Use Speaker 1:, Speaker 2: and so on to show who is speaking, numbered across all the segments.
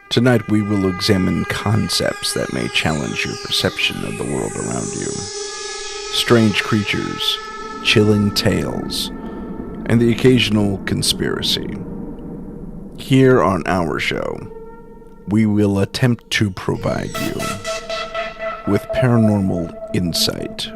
Speaker 1: Tonight we will examine concepts that may challenge your perception of the world around you. Strange creatures, chilling tales, and the occasional conspiracy. Here on our show, we will attempt to provide you with paranormal insight.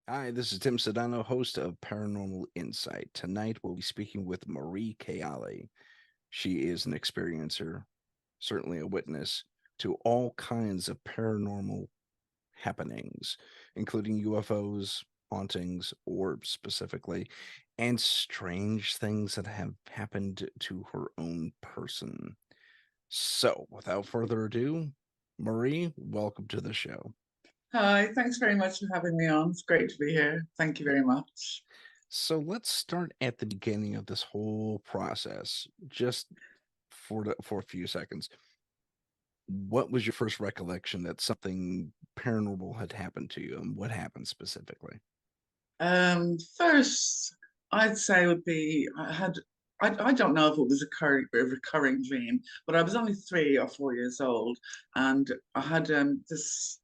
Speaker 1: Hi, this is Tim Sedano, host of Paranormal Insight. Tonight we'll be speaking with Marie Kayali. She is an experiencer, certainly a witness to all kinds of paranormal happenings, including UFOs, hauntings, orbs specifically, and strange things that have happened to her own person. So, without further ado, Marie, welcome to the show.
Speaker 2: Hi, thanks very much for having me on. It's great to be here. Thank you very much.
Speaker 1: So let's start at the beginning of this whole process, just for a few seconds. What was your first recollection that something paranormal had happened to you, and what happened specifically?
Speaker 2: First, I'd say would be I don't know if it was a recurring dream, but I was only 3 or 4 years old, and I had this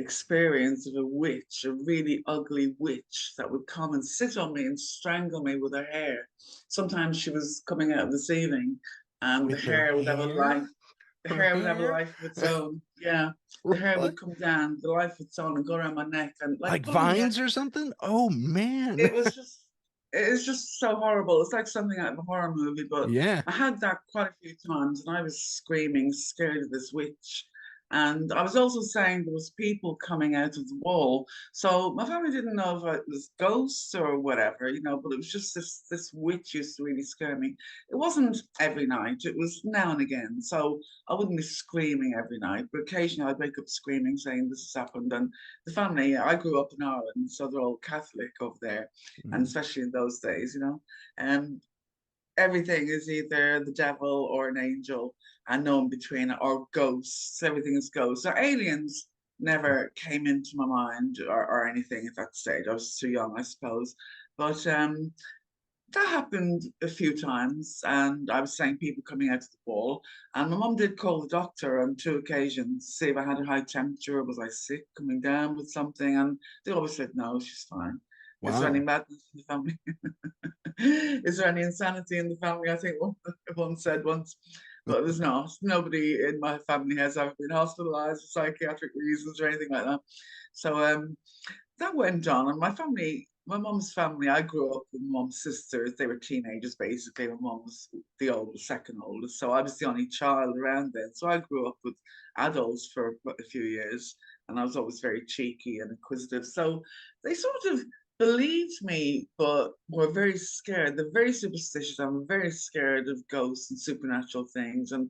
Speaker 2: experience of a witch, a really ugly witch that would come and sit on me and strangle me with her hair. Sometimes she was coming out of the ceiling, and the
Speaker 1: With her
Speaker 2: hair would have a life.
Speaker 1: hair?
Speaker 2: The
Speaker 1: Her
Speaker 2: hair would have a
Speaker 1: hair?
Speaker 2: life of its own. Yeah, the hair
Speaker 1: Really?
Speaker 2: would come down, the life of its own, and go around my neck and like
Speaker 1: Like
Speaker 2: pulling me out.
Speaker 1: vines or something? Oh man.
Speaker 2: It was just, it's just so horrible. It's like something out of a horror movie. But
Speaker 1: Yeah.
Speaker 2: I had that quite a few times, and I was screaming, scared of this witch. And I was also saying there was people coming out of the wall. So my family didn't know if it was ghosts or whatever, but it was just this witch used to really scare me. It wasn't every night, it was now and again. So I wouldn't be screaming every night, but occasionally I'd wake up screaming, saying this has happened. And the family, I grew up in Ireland, so they're all Catholic over there, and
Speaker 1: Mm.
Speaker 2: especially in those days. And everything is either the devil or an angel, and no in between, or ghosts. Everything is ghosts. So aliens never came into my mind or anything at that stage. I was too young, I suppose. But that happened a few times, and I was saying people coming out of the wall. And my mum did call the doctor on 2 occasions to see if I had a high temperature, was I sick, coming down with something, and they always said no, she's fine. Is there any
Speaker 1: Wow.
Speaker 2: madness in the family? Is there any insanity in the family? I think one said once, but there's not. Nobody in my family has ever been hospitalized for psychiatric reasons or anything like that. So that went on, and my mum's family, I grew up with my mum's sisters. They were teenagers basically. My mum was the oldest, second oldest, so I was the only child around then. So I grew up with adults for a few years, and I was always very cheeky and inquisitive. So they sort of believed me, but were very scared. They're very superstitious. I'm very scared of ghosts and supernatural things, and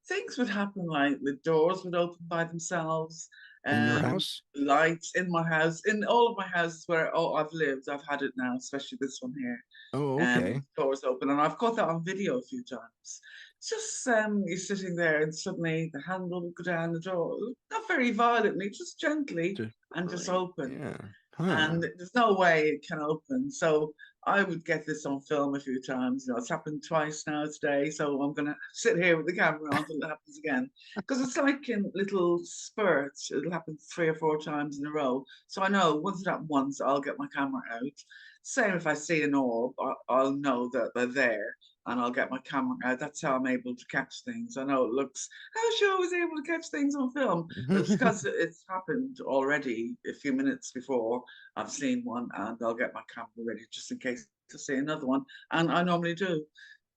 Speaker 2: things would happen like the doors would open by themselves.
Speaker 1: In your
Speaker 2: um
Speaker 1: house?
Speaker 2: Lights in my house, in all of my houses where I've lived, I've had it now, especially this one here.
Speaker 1: Oh, okay.
Speaker 2: Doors open, and I've got that on video a few times. It's just you're sitting there, and suddenly the handle will go down the door, not very violently, just gently,
Speaker 1: Just
Speaker 2: and just
Speaker 1: right.
Speaker 2: open,
Speaker 1: Yeah. Huh.
Speaker 2: and there's no way it can open. So I would get this on film a few times. It's happened twice now today, so I'm gonna sit here with the camera on until it happens again. Because it's like in little spurts. It'll happen 3 or 4 times in a row. So I know once it happens once, I'll get my camera out. Same if I see an orb, I'll know that they're there, and I'll get my camera out. That's how I'm able to catch things. I know it looks, how is she always able to catch things on film? But it's because it's happened already a few minutes before I've seen one, and I'll get my camera ready just in case to see another one. And I normally do.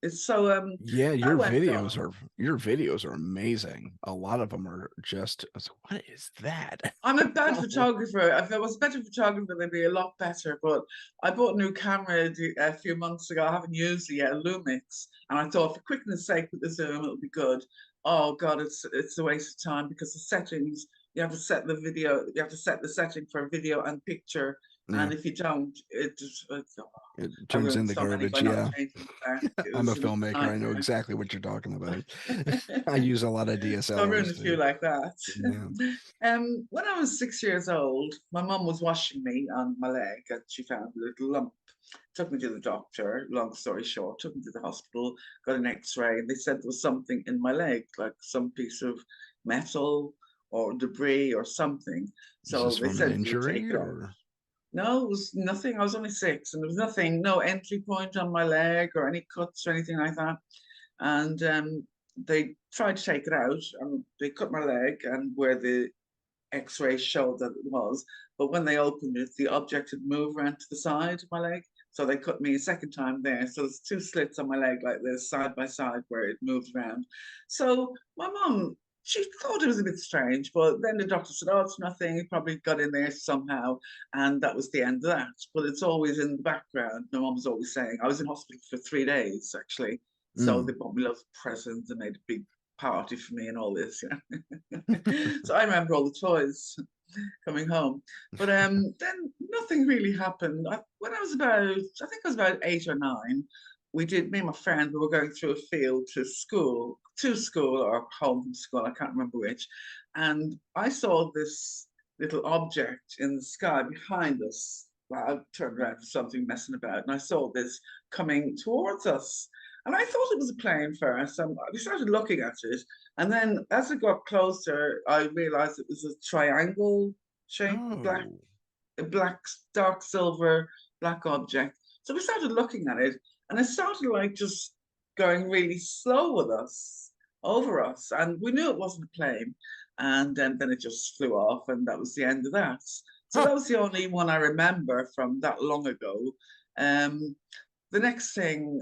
Speaker 2: It's so
Speaker 1: Yeah,
Speaker 2: that went on.
Speaker 1: your videos are amazing. A lot of them are just I was like, what is that?
Speaker 2: I'm a bad photographer. If I was a better photographer, they'd be a lot better. But I bought a new camera a few months ago. I haven't used it yet, a Lumix, and I thought, for quickness sake, with the zoom, it'll be good. Oh God, it's a waste of time because the settings you have to set the video, you have to set the setting for video and picture.
Speaker 1: Yeah,
Speaker 2: And if you don't, it just,
Speaker 1: it
Speaker 2: I
Speaker 1: turns
Speaker 2: ruined
Speaker 1: into
Speaker 2: so many by
Speaker 1: garbage.
Speaker 2: not
Speaker 1: Yeah.
Speaker 2: changing that. It
Speaker 1: I'm a
Speaker 2: was a
Speaker 1: filmmaker. I know
Speaker 2: nightmare.
Speaker 1: exactly what you're talking about. I use a lot of
Speaker 2: So I ruined
Speaker 1: DSLRs
Speaker 2: a few
Speaker 1: too.
Speaker 2: like that.
Speaker 1: Yeah.
Speaker 2: When I was 6 years old, my mum was washing me on my leg and she found a little lump. Took me to the doctor, long story short, took me to the hospital, got an x-ray, and they said there was something in my leg, like some piece of metal or debris or something.
Speaker 1: Is
Speaker 2: So
Speaker 1: this
Speaker 2: they
Speaker 1: from an
Speaker 2: said they would take
Speaker 1: injury
Speaker 2: it off.
Speaker 1: or?
Speaker 2: No, it was nothing. I was only six, and there was nothing, no entry point on my leg or any cuts or anything like that. And they tried to take it out, and they cut my leg, and where the X-ray showed that it was, but when they opened it, the object had moved around to the side of my leg. So they cut me a second time there. So there's two slits on my leg like this, side by side, where it moved around. So my mum, she thought it was a bit strange, but then the doctor said, "Oh, it's nothing. It probably got in there somehow," and that was the end of that. But it's always in the background. My mum was always saying, I was in hospital for 3 days actually. So
Speaker 1: Mm.
Speaker 2: they bought me lots of presents and made a big party for me and all this. So I remember all the toys coming home. But then nothing really happened. When I was about, I think I was about 8 or 9, me and my friend, we were going through a field to school or home from school, I can't remember which. And I saw this little object in the sky behind us. Well, I turned around for something messing about, and I saw this coming towards us. And I thought it was a plane first. And we started looking at it. And then as it got closer, I realized it was a triangle shape,
Speaker 1: Oh.
Speaker 2: a black, dark silver, black object. So we started looking at it, and it started like just going really slow with us, over us. And we knew it wasn't a plane. And then it just flew off, and that was the end of that. So
Speaker 1: Huh.
Speaker 2: that was the only one I remember from that long ago. Um, the next thing,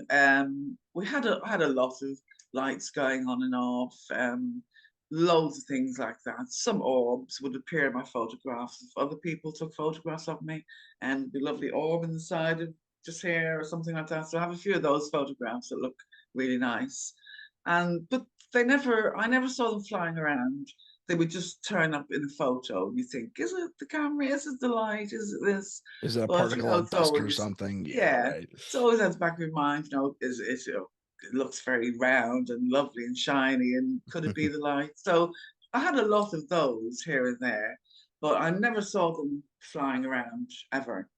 Speaker 2: we had a lot of lights going on and off, loads of things like that. Some orbs would appear in my photographs if other people took photographs of me, and the lovely orb in the side of just here or something like that. So I have a few of those photographs that look really nice. And but I never saw them flying around. They would just turn up in a photo. And you think, is it the camera? Is it the light? Is it this?
Speaker 1: Is it a
Speaker 2: But
Speaker 1: particle of
Speaker 2: it's
Speaker 1: dust or
Speaker 2: always,
Speaker 1: something? Yeah,
Speaker 2: yeah,
Speaker 1: right.
Speaker 2: it's always at the back of your mind, it looks very round and lovely and shiny, and could it be the light? So I had a lot of those here and there, but I never saw them flying around ever.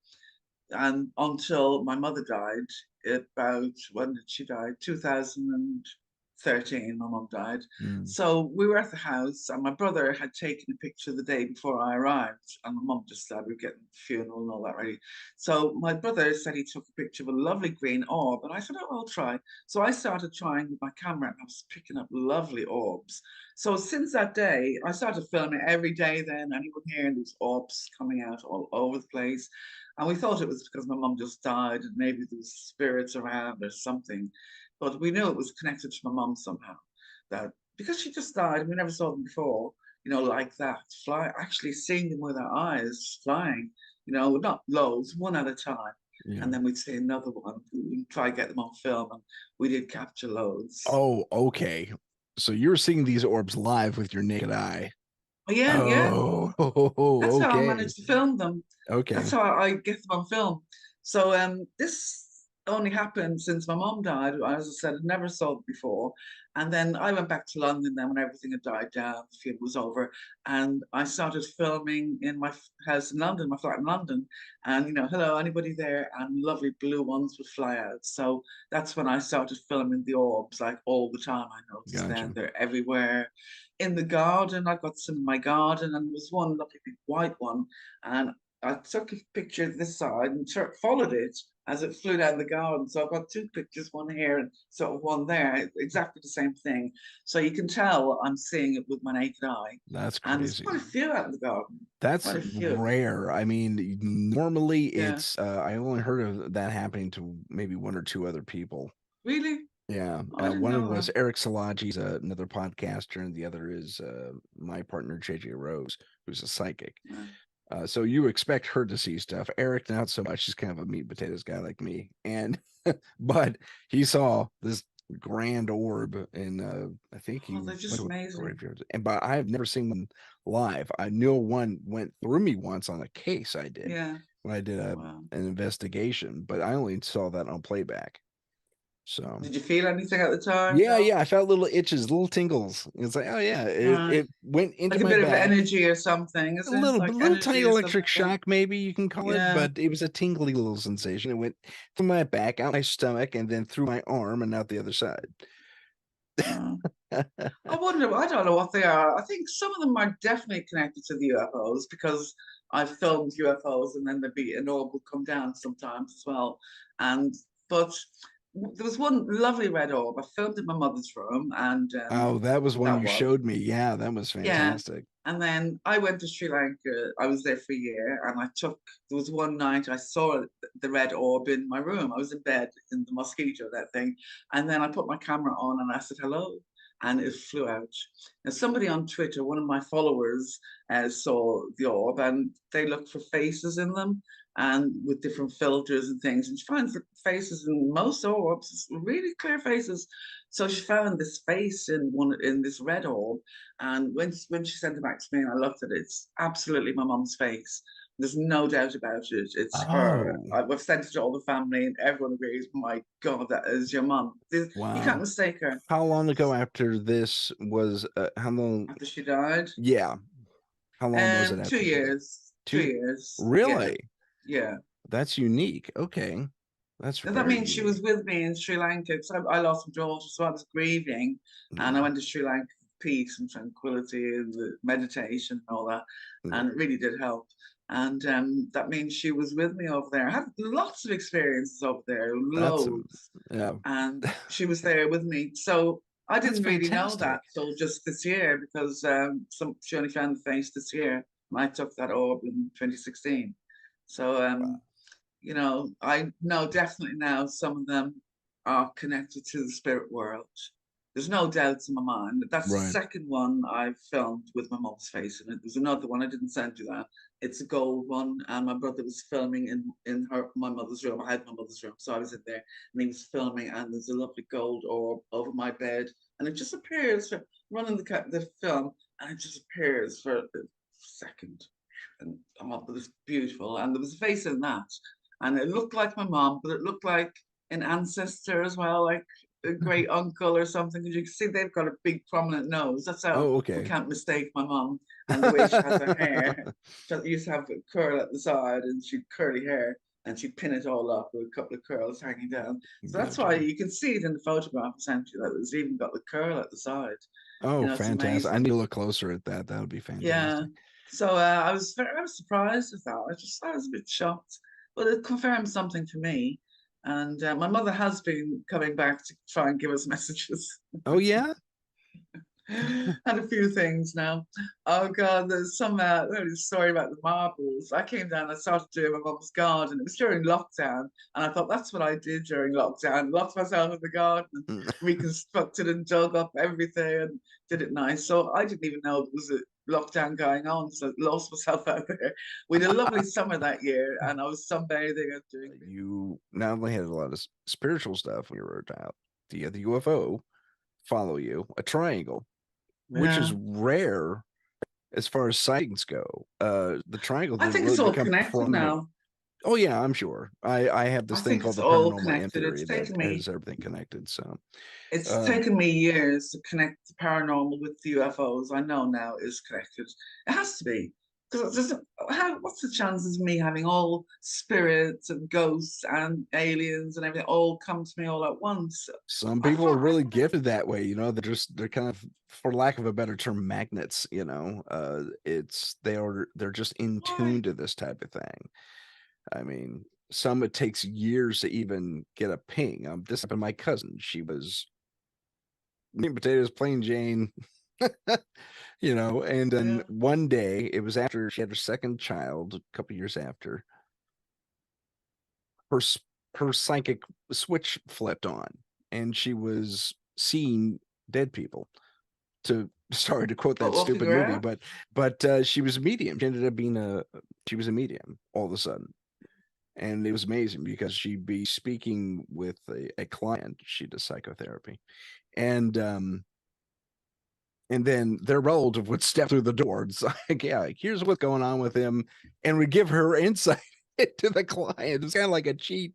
Speaker 2: And until my mother died, about, when did she die? 2013, my mum died.
Speaker 1: Mm.
Speaker 2: So we were at the house, and my brother had taken a picture the day before I arrived, and my mum just said we were getting the funeral and all that ready. So my brother said he took a picture of a lovely green orb, and I said, "Oh, I'll try." So I started trying with my camera, and I was picking up lovely orbs. So since that day, I started filming every day. Then anyone hearing these orbs coming out all over the place, and we thought it was because my mum just died and maybe there was spirits around or something. But we knew it was connected to my mum somehow. That because she just died and we never saw them before, like that, fly, actually seeing them with our eyes flying, not loads, one at a time.
Speaker 1: Yeah.
Speaker 2: And then we'd see another one and try to get them on film. And we did capture loads.
Speaker 1: Oh, okay. So you're seeing these orbs live with your naked eye.
Speaker 2: Oh, yeah, yeah.
Speaker 1: Oh,
Speaker 2: That's how I
Speaker 1: okay.
Speaker 2: managed to film them. That's
Speaker 1: Okay.
Speaker 2: how I get them on film. So this only happened since my mom died. As I said, I never saw it before. And then I went back to London then when everything had died down, the funeral was over. And I started filming in my house in London, my flat in London. And, hello, anybody there? And lovely blue ones would fly out. So that's when I started filming the orbs, like all the time. I noticed then
Speaker 1: Gotcha.
Speaker 2: they're everywhere. In the garden, I got some in my garden, and there was one lovely big white one. And I took a picture of this side and followed it as it flew down the garden. So I've got two pictures, one here and sort of one there, exactly the same thing. So you can tell I'm seeing it with my naked eye.
Speaker 1: That's
Speaker 2: And there's
Speaker 1: crazy.
Speaker 2: quite a few out in the garden,
Speaker 1: That's
Speaker 2: quite a few.
Speaker 1: rare. I mean, normally
Speaker 2: Yeah,
Speaker 1: it's I only heard of that happening to maybe one or two other people.
Speaker 2: really?
Speaker 1: Yeah.
Speaker 2: Oh, I didn't
Speaker 1: One of
Speaker 2: know
Speaker 1: them was
Speaker 2: that.
Speaker 1: Eric Salaji, he's another podcaster, and the other is my partner JJ Rose, who's a psychic.
Speaker 2: Yeah.
Speaker 1: So you expect her to see stuff. Eric, not so much. He's kind of a meat and potatoes guy like me. And but he saw this grand orb in I think he
Speaker 2: Oh, they're
Speaker 1: went
Speaker 2: just
Speaker 1: to a
Speaker 2: amazing.
Speaker 1: graveyard. And but I've never seen one live. I knew one went through me once on a case I did
Speaker 2: Yeah.
Speaker 1: when I did
Speaker 2: Wow.
Speaker 1: an investigation, but I only saw that on playback. So
Speaker 2: Did you feel anything at the time?
Speaker 1: yeah,
Speaker 2: No.
Speaker 1: yeah, I felt little itches, little tingles. It's like, oh yeah,
Speaker 2: Right.
Speaker 1: it went into
Speaker 2: Like a
Speaker 1: my
Speaker 2: bit of
Speaker 1: back.
Speaker 2: energy or something,
Speaker 1: A
Speaker 2: is it?
Speaker 1: little
Speaker 2: Like
Speaker 1: little tiny
Speaker 2: energy or something
Speaker 1: electric
Speaker 2: like that?
Speaker 1: shock, maybe you can call it,
Speaker 2: Yeah.
Speaker 1: but it was a tingly little sensation. It went from my back, out my stomach, and then through my arm and out the other side.
Speaker 2: Uh, I wonder, I don't know what they are. I think some of them are definitely connected to the UFOs because I've filmed UFOs and then there'd be an orb would come down sometimes as well. And but there was one lovely red orb I filmed in my mother's room and
Speaker 1: Oh, that was one
Speaker 2: that
Speaker 1: you
Speaker 2: was.
Speaker 1: showed me. Yeah, that was
Speaker 2: Yeah.
Speaker 1: fantastic.
Speaker 2: And then I went to Sri Lanka. I was there for a year and there was one night I saw the red orb in my room. I was in bed in the mosquito, that thing. And then I put my camera on and I said, hello. And it flew out. Now, somebody on Twitter, one of my followers, saw the orb and they looked for faces in them and with different filters and things. And she finds faces in most orbs, really clear faces. So she found this face in this red orb, and when she sent it back to me and I looked at it, it's absolutely my mum's face. There's no doubt about it. It's her.
Speaker 1: Oh,
Speaker 2: I've sent it to all the family, and everyone agrees. My God, that is your mum. You can't
Speaker 1: wow.
Speaker 2: mistake her.
Speaker 1: How long ago after this was how long?
Speaker 2: After she died,
Speaker 1: Yeah, how long was it
Speaker 2: two
Speaker 1: after she died?
Speaker 2: years.
Speaker 1: 2
Speaker 2: 2 years. Yeah,
Speaker 1: Really?
Speaker 2: yeah.
Speaker 1: That's unique. Okay. That's
Speaker 2: And that
Speaker 1: very
Speaker 2: means she was
Speaker 1: unique.
Speaker 2: with me in Sri Lanka because I lost my daughter, so I was grieving, and I
Speaker 1: Mm,
Speaker 2: went to Sri Lanka for peace and tranquility and the meditation and all that,
Speaker 1: yeah,
Speaker 2: and it really did help. And that means she was with me over there. I had lots of experiences over there,
Speaker 1: that's
Speaker 2: loads,
Speaker 1: yeah.
Speaker 2: and she was there with me. So I
Speaker 1: That's
Speaker 2: didn't really know that
Speaker 1: fantastic.
Speaker 2: till just this year because she only found the face this year, and I took that orb in 2016. So
Speaker 1: Wow.
Speaker 2: I know definitely now some of them are connected to the spirit world. There's no doubt in my mind. That's the
Speaker 1: Right.
Speaker 2: second one I've filmed with my mom's face in it. There's another one I didn't send you that. It's a gold one, and my brother was filming in my mother's room. I had my mother's room, so I was in there, and he was filming. And there's a lovely gold orb over my bed, and it just appears for running the film, and it just appears for a second, and I'm up with this beautiful. And there was a face in that, and it looked like my mom, but it looked like an ancestor as well, like a great uncle or something. Because you can see they've got a big prominent nose. That's how
Speaker 1: Oh,
Speaker 2: we
Speaker 1: okay.
Speaker 2: can't mistake my mom and the way she has her hair. She used to have a curl at the side, and she'd curly hair, and she'd pin it all up with a couple of curls hanging down. So that's why
Speaker 1: Gotcha.
Speaker 2: you can see it in the photograph essentially that it's even got the curl at the side.
Speaker 1: Oh,
Speaker 2: It's
Speaker 1: fantastic. I need
Speaker 2: amazing.
Speaker 1: to look closer at that. That would be
Speaker 2: Yeah.
Speaker 1: fantastic.
Speaker 2: So I was surprised with that. I was a bit shocked, but it confirmed something for me. And my mother has been coming back to try and give us messages.
Speaker 1: Oh yeah?
Speaker 2: Had a few things now. Oh God, there's there's a story about the marbles. I came down, I started doing my mum's garden. It was during lockdown, and I thought that's what I did during lockdown. Locked myself in the garden, and
Speaker 1: Mm.
Speaker 2: reconstructed and dug up everything, and did it nice. So I didn't even know there was a lockdown going on, so I lost myself out there. We had a lovely summer that year, and I was sunbathing and doing things.
Speaker 1: You not only had a lot of spiritual stuff when you were a child, you had the UFO follow you, a triangle, which is
Speaker 2: Yeah,
Speaker 1: rare as far as sightings go. The triangle
Speaker 2: I
Speaker 1: didn't
Speaker 2: think
Speaker 1: really
Speaker 2: it's all
Speaker 1: become
Speaker 2: connected
Speaker 1: prominent.
Speaker 2: now.
Speaker 1: Oh yeah, I'm sure. I have
Speaker 2: I
Speaker 1: this thing
Speaker 2: think
Speaker 1: called
Speaker 2: it's
Speaker 1: the
Speaker 2: all
Speaker 1: paranormal in
Speaker 2: connected.
Speaker 1: theory that has everything connected. So,
Speaker 2: It's
Speaker 1: um,
Speaker 2: taken me years to connect the paranormal with the UFOs. I know now is connected. It has to be. Because what's the chances of me having all spirits and ghosts and aliens and everything all come to me all at once?
Speaker 1: some
Speaker 2: I
Speaker 1: people are
Speaker 2: thought,
Speaker 1: really gifted that way. They're kind of, for lack of a better term, magnets. They're just in
Speaker 2: why?
Speaker 1: tune to this type of thing. I mean, some it takes years to even get a ping. This happened to my cousin. She was meat and potatoes, plain Jane, and then
Speaker 2: Yeah.
Speaker 1: one day, it was after she had her second child, a couple years after, her her psychic switch flipped on, and she was seeing dead people. To Sorry to quote
Speaker 2: But
Speaker 1: that
Speaker 2: we'll
Speaker 1: stupid
Speaker 2: figure it
Speaker 1: movie,
Speaker 2: out.
Speaker 1: but she was a medium. She ended up being she was a medium all of a sudden. And it was amazing because she'd be speaking with a client. She does psychotherapy, and then their relative would step through the door. It's like, yeah, like, here's what's going on with him, and would give her insight into the client. It's kind of like a cheat.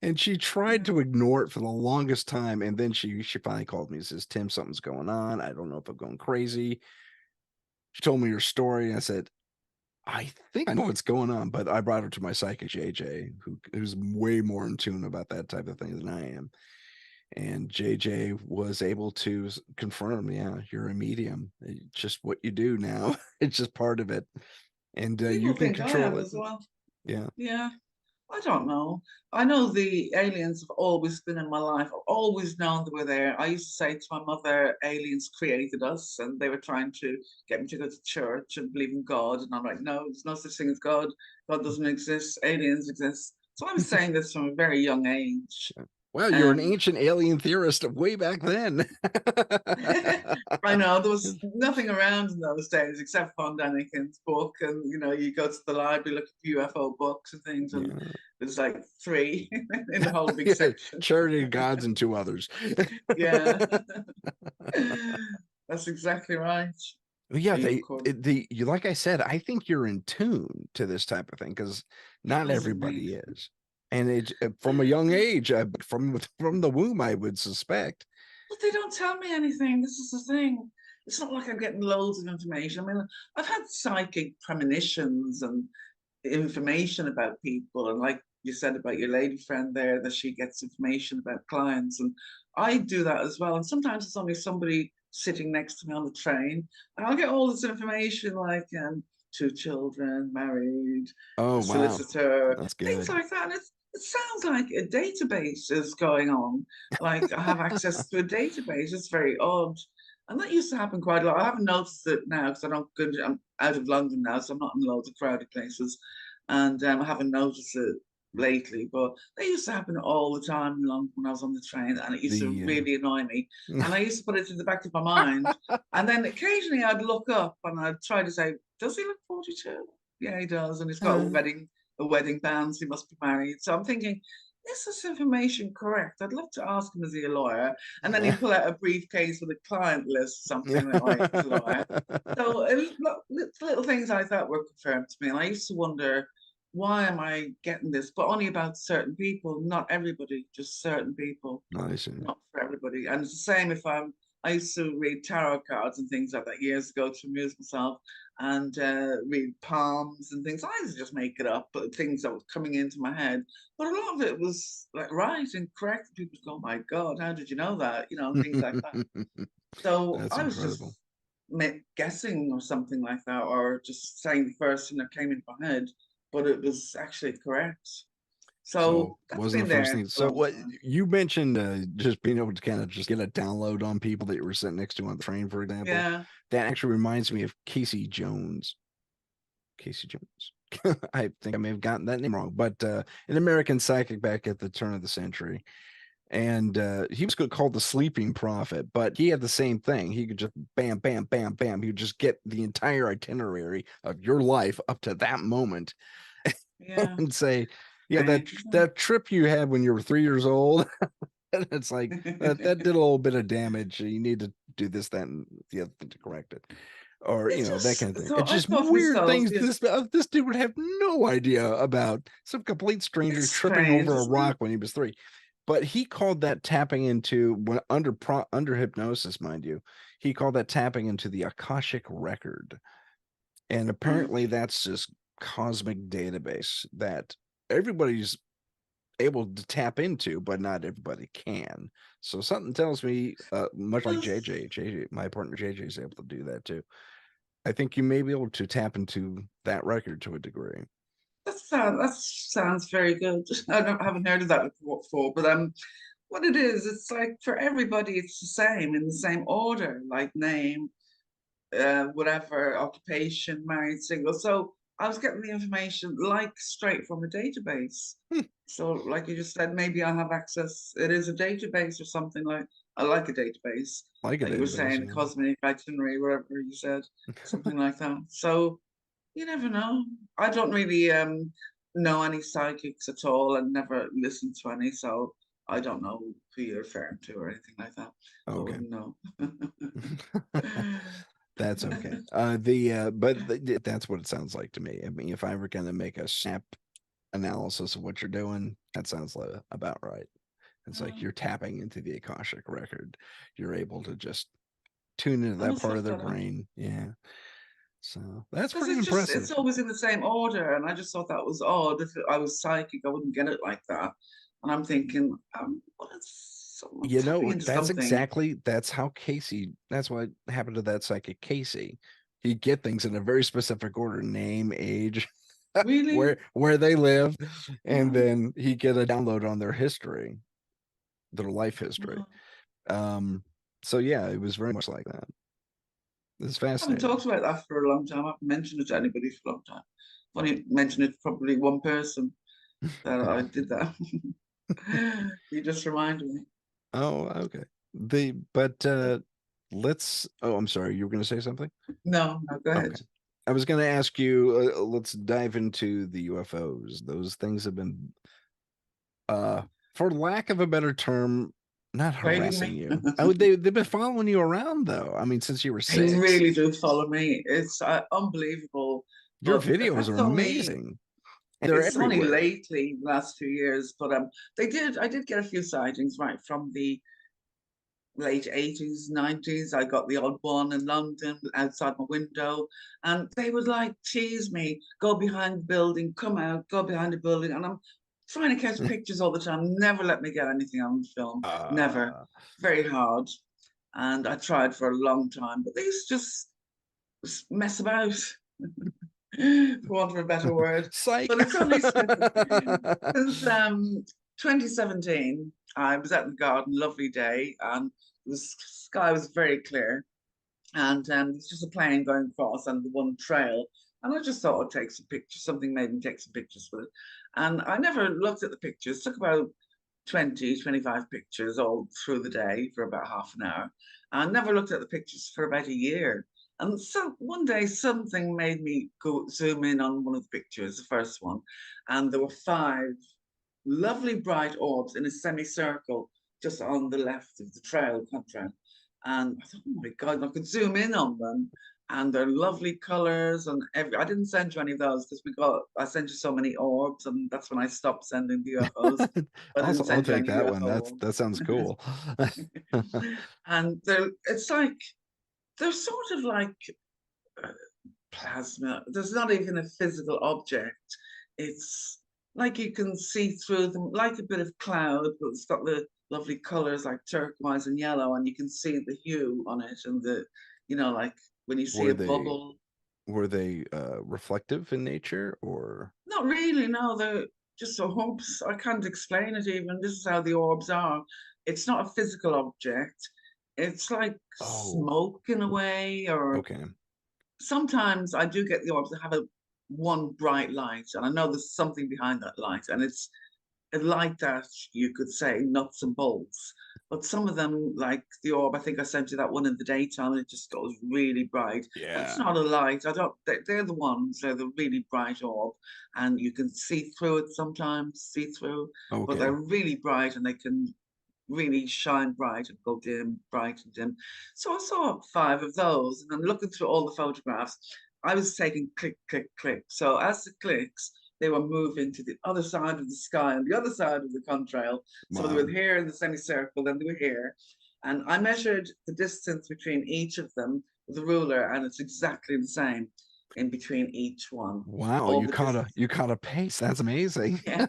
Speaker 1: And she tried
Speaker 2: Yeah.
Speaker 1: to ignore it for the longest time, and then she finally called me and says, "Tim, something's going on. I don't know if I'm going crazy." She told me her story, and I said, "I think I know what's going on," but I brought her to my psychic JJ, who's way more in tune about that type of thing than I am. And JJ was able to confirm, yeah, you're a medium. It's just what you do now. It's just part of it, and you
Speaker 2: People
Speaker 1: can
Speaker 2: think I
Speaker 1: control
Speaker 2: am
Speaker 1: it.
Speaker 2: as well.
Speaker 1: Yeah.
Speaker 2: Yeah. I don't know. I know the aliens have always been in my life. I've always known they were there. I used to say to my mother, aliens created us, and they were trying to get me to go to church and believe in God. And I'm like, no, there's no such thing as God. God doesn't exist. Aliens exist. So I was saying this from a very young age.
Speaker 1: Well, you're an
Speaker 2: Um,
Speaker 1: ancient alien theorist of way back then.
Speaker 2: I know there was nothing around in those days except Von Daniken's book, and you go to the library, look at UFO books and things, and
Speaker 1: Yeah.
Speaker 2: there's like three in the whole big
Speaker 1: Yeah,
Speaker 2: section.
Speaker 1: charity gods and two others.
Speaker 2: Yeah, that's exactly right.
Speaker 1: Yeah,
Speaker 2: Are you
Speaker 1: they
Speaker 2: recording?
Speaker 1: you like I said, I think you're in tune to this type of thing because not
Speaker 2: Possibly.
Speaker 1: everybody is, and it's from a young age, from the womb, I would suspect.
Speaker 2: But they don't tell me anything. This is the thing. It's not like I'm getting loads of information. I mean, I've had psychic premonitions and information about people, and like you said about your lady friend there, that she gets information about clients, and I do that as well. And sometimes it's only somebody sitting next to me on the train, and I'll get all this information like two children, married,
Speaker 1: Oh
Speaker 2: a
Speaker 1: wow,
Speaker 2: solicitor,
Speaker 1: that's
Speaker 2: things
Speaker 1: good.
Speaker 2: like that. And it sounds like a database is going on. Like I have access to a database. It's very odd. And that used to happen quite a lot. I haven't noticed it now because I don't go to, I'm out of London now, so I'm not in loads of crowded places. And I haven't noticed it lately, but they used to happen all the time in London when I was on the train, and it used to
Speaker 1: The
Speaker 2: really annoy me. And I used to put it in the back of my mind. And then occasionally I'd look up and I'd try to say, does he look 42? Yeah, he does. And he's got a wedding band, so he must be married. So I'm thinking, is this information correct? I'd love to ask him, is he a lawyer? And then he'd pull out a briefcase with a client list or something that like he's a lawyer. So little things I thought were confirmed to me. And I used to wonder, why am I getting this? But only about certain people, not everybody, just certain people,
Speaker 1: nice.
Speaker 2: not for everybody. And it's the same if I used to read tarot cards and things like that years ago to amuse myself and read palms and things. I used to just make it up, but things that were coming into my head. But a lot of it was like right and correct. People go, oh my God, how did you know that? And things like that. So
Speaker 1: That's
Speaker 2: I was
Speaker 1: incredible.
Speaker 2: just guessing or something like that, or just saying the first thing that came into my head, but it was actually correct.
Speaker 1: So
Speaker 2: So that's
Speaker 1: wasn't
Speaker 2: been
Speaker 1: the first
Speaker 2: there
Speaker 1: thing.
Speaker 2: for a
Speaker 1: So
Speaker 2: long
Speaker 1: what
Speaker 2: time.
Speaker 1: you mentioned, just being able to kind of just get a download on people that you were sitting next to on the train, for example.
Speaker 2: Yeah.
Speaker 1: That actually reminds me of Casey Jones. Casey Jones. I think I may have gotten that name wrong, but an American psychic back at the turn of the century. And he was called the sleeping prophet, but he had the same thing. He could just bam, bam, bam, bam. He would just get the entire itinerary of your life up to that moment
Speaker 2: Yeah.
Speaker 1: and say, yeah,
Speaker 2: Strange,
Speaker 1: that trip you had when you were 3 years old. And it's like that did a little bit of damage. You need to do this, that, and the other thing to correct it, or
Speaker 2: It
Speaker 1: that
Speaker 2: just
Speaker 1: kind of thing.
Speaker 2: so
Speaker 1: It's
Speaker 2: I
Speaker 1: just
Speaker 2: thought to
Speaker 1: weird
Speaker 2: myself,
Speaker 1: things
Speaker 2: yeah,
Speaker 1: this dude would have no idea about. Some complete stranger
Speaker 2: it's
Speaker 1: tripping
Speaker 2: strange,
Speaker 1: over a
Speaker 2: isn't it?
Speaker 1: rock when he was 3. But he called that tapping into, when under hypnosis, mind you, he called that tapping into the Akashic record, and
Speaker 2: Right.
Speaker 1: apparently that's just cosmic database that everybody's able to tap into, but not everybody can. So something tells me, much like
Speaker 2: Well,
Speaker 1: JJ, my partner JJ is able to do that too. I think you may be able to tap into that record to a degree.
Speaker 2: that sounds very good. Haven't heard of that before, but what it is, it's like for everybody, it's the same in the same order, like name, whatever, occupation, married, single. So I was getting the information like straight from a database.
Speaker 1: Hmm,
Speaker 2: So, like you just said, maybe I have access. It is a database or something like I like a database,
Speaker 1: like a
Speaker 2: like you were
Speaker 1: database,
Speaker 2: saying, cosmic itinerary, whatever you said,
Speaker 1: yeah.
Speaker 2: something like that. So you never know. I don't really know any psychics at all and never listened to any, so I don't know who you're referring to or anything like that. I
Speaker 1: Okay.
Speaker 2: wouldn't know.
Speaker 1: That's okay. That's what it sounds like to me. I mean, if I were going to make a snap analysis of what you're doing, that sounds about right. It's like you're tapping into the Akashic record. You're able to just tune into
Speaker 2: I
Speaker 1: that
Speaker 2: just
Speaker 1: part
Speaker 2: love
Speaker 1: of their
Speaker 2: that.
Speaker 1: brain. Yeah. So that's
Speaker 2: Because
Speaker 1: pretty
Speaker 2: it's
Speaker 1: impressive.
Speaker 2: always in the same order, and I just thought that was odd. If I was psychic, I wouldn't get it like that. And I'm thinking, what is someone
Speaker 1: You
Speaker 2: tapping
Speaker 1: know,
Speaker 2: into something?
Speaker 1: that's how Casey, that's what happened to that psychic Casey. He'd get things in a very specific order, name, age,
Speaker 2: Really?
Speaker 1: where they live, and
Speaker 2: Oh,
Speaker 1: then he'd get a download on their history, their life history.
Speaker 2: oh.
Speaker 1: Um, so yeah, it was very much like that. It's
Speaker 2: I haven't
Speaker 1: fascinating.
Speaker 2: talked about that for a long time. I haven't mentioned it to anybody for a long time. I've only mentioned it to probably one person that I did that. You just reminded me.
Speaker 1: Oh, okay. But let's. Oh, I'm sorry. You were going to say something?
Speaker 2: No, no, go ahead.
Speaker 1: Okay. I was going to ask you. Let's dive into the UFOs. Those things have been, uh, for lack of a better term, not
Speaker 2: Trailing
Speaker 1: harassing
Speaker 2: me.
Speaker 1: you. Oh, they've been following you around though. I mean, since you were
Speaker 2: They
Speaker 1: 6.
Speaker 2: really do follow me. It's unbelievable.
Speaker 1: Your
Speaker 2: But
Speaker 1: videos are
Speaker 2: that's only
Speaker 1: amazing, and they're
Speaker 2: it's only
Speaker 1: everywhere.
Speaker 2: lately, the last 2 years, but I did get a few sightings right from the late 80s, 90s. I got the odd one in London outside my window, and they would like tease me, go behind the building, come out, go behind the building, and I'm trying to catch pictures all the time. Never let me get anything on film. Never.
Speaker 1: Uh,
Speaker 2: Very hard. And I tried for a long time, but they used to just mess about, for want of a better word.
Speaker 1: Psych.
Speaker 2: But it's only since 2017, I was out in the garden, lovely day, and the sky was very clear. And there's just a plane going across and the one trail. And I just thought I'd take some pictures. Something made me take some pictures with it. And I never looked at the pictures. Took about 20, 25 pictures all through the day for about half an hour. I never looked at the pictures for about a year. And so one day something made me go zoom in on one of the pictures, the first one, and there were five lovely bright orbs in a semicircle just on the left of the trail contrail. And I thought, oh my God, I could zoom in on them. And they're lovely colors. And I didn't send you any of those because I sent you so many orbs. And that's when I stopped sending the UFOs. I didn't
Speaker 1: I'll
Speaker 2: send you
Speaker 1: take
Speaker 2: any
Speaker 1: that one.
Speaker 2: UFO
Speaker 1: That sounds cool.
Speaker 2: orbs. And it's like, they're sort of like uh, plasma. There's not even a physical object. It's like you can see through them, like a bit of cloud, but it's got the lovely colors like turquoise and yellow, and you can see the hue on it and like when you see
Speaker 1: were
Speaker 2: a
Speaker 1: they
Speaker 2: bubble.
Speaker 1: reflective in nature or
Speaker 2: Not really, no, they're just orbs. I can't explain it even. This is how the orbs are. It's not a physical object. It's like
Speaker 1: oh,
Speaker 2: smoke in a way, or
Speaker 1: okay.
Speaker 2: sometimes I do get the orbs that have a one bright light, and I know there's something behind that light, and it's a light that you could say nuts and bolts. But some of them, like the orb, I think I sent you that one in the daytime, and it just goes really bright. That's
Speaker 1: Yeah.
Speaker 2: not a light. I don't. They're the ones. They're the really bright orb, and you can see through it sometimes, see through. But
Speaker 1: Okay.
Speaker 2: they're really bright, and they can really shine bright and go dim, bright and dim. So I saw five of those, and then looking through all the photographs, I was taking click, click, click. So as the clicks, they were moving to the other side of the sky and the other side of the contrail. So they
Speaker 1: Wow.
Speaker 2: were here in the semicircle, then they were here. And I measured the distance between each of them with a ruler, and it's exactly the same in between each one.
Speaker 1: Wow,
Speaker 2: All the distance.
Speaker 1: you caught a pace. That's amazing.
Speaker 2: Yeah.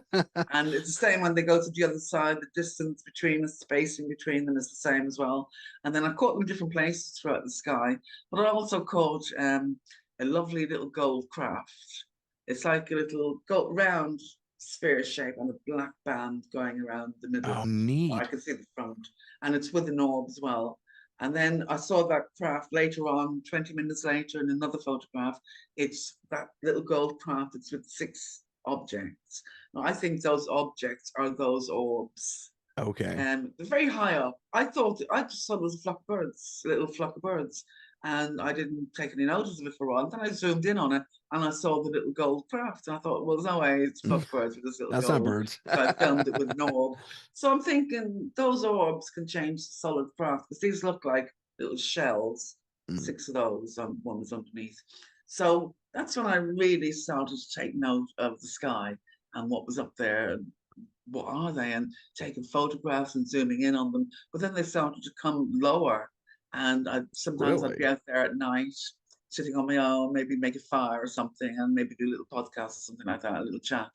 Speaker 2: And it's the same when they go to the other side, the distance between the spacing between them is the same as well. And then I caught them in different places throughout the sky, but I also caught a lovely little gold craft. It's like a little gold, round sphere shape and a black band going around the middle.
Speaker 1: Oh,
Speaker 2: I
Speaker 1: neat.
Speaker 2: can see the front, and it's with an orb as well. And then I saw that craft later on, 20 minutes later, in another photograph. It's that little gold craft. It's with six objects. Now, I think those objects are those orbs.
Speaker 1: Okay.
Speaker 2: They're very high up. I just thought it was a flock of birds, a little flock of birds. and I didn't take any notice of it for a while. And then I zoomed in on it and I saw the little gold craft. And I thought, well, there's no way it's fluff birds with this little
Speaker 1: That's not
Speaker 2: gold.
Speaker 1: birds.
Speaker 2: So I filmed it with an orb. So I'm thinking those orbs can change the solid craft because these look like little shells,
Speaker 1: Mm,
Speaker 2: 6 of those, one was underneath. So that's when I really started to take note of the sky and what was up there and what are they, and taking photographs and zooming in on them. But then they started to come lower, and sometimes I'd be
Speaker 1: really?
Speaker 2: out there at night, sitting on my own, maybe make a fire or something, and maybe do a little podcast or something like that, a little chat.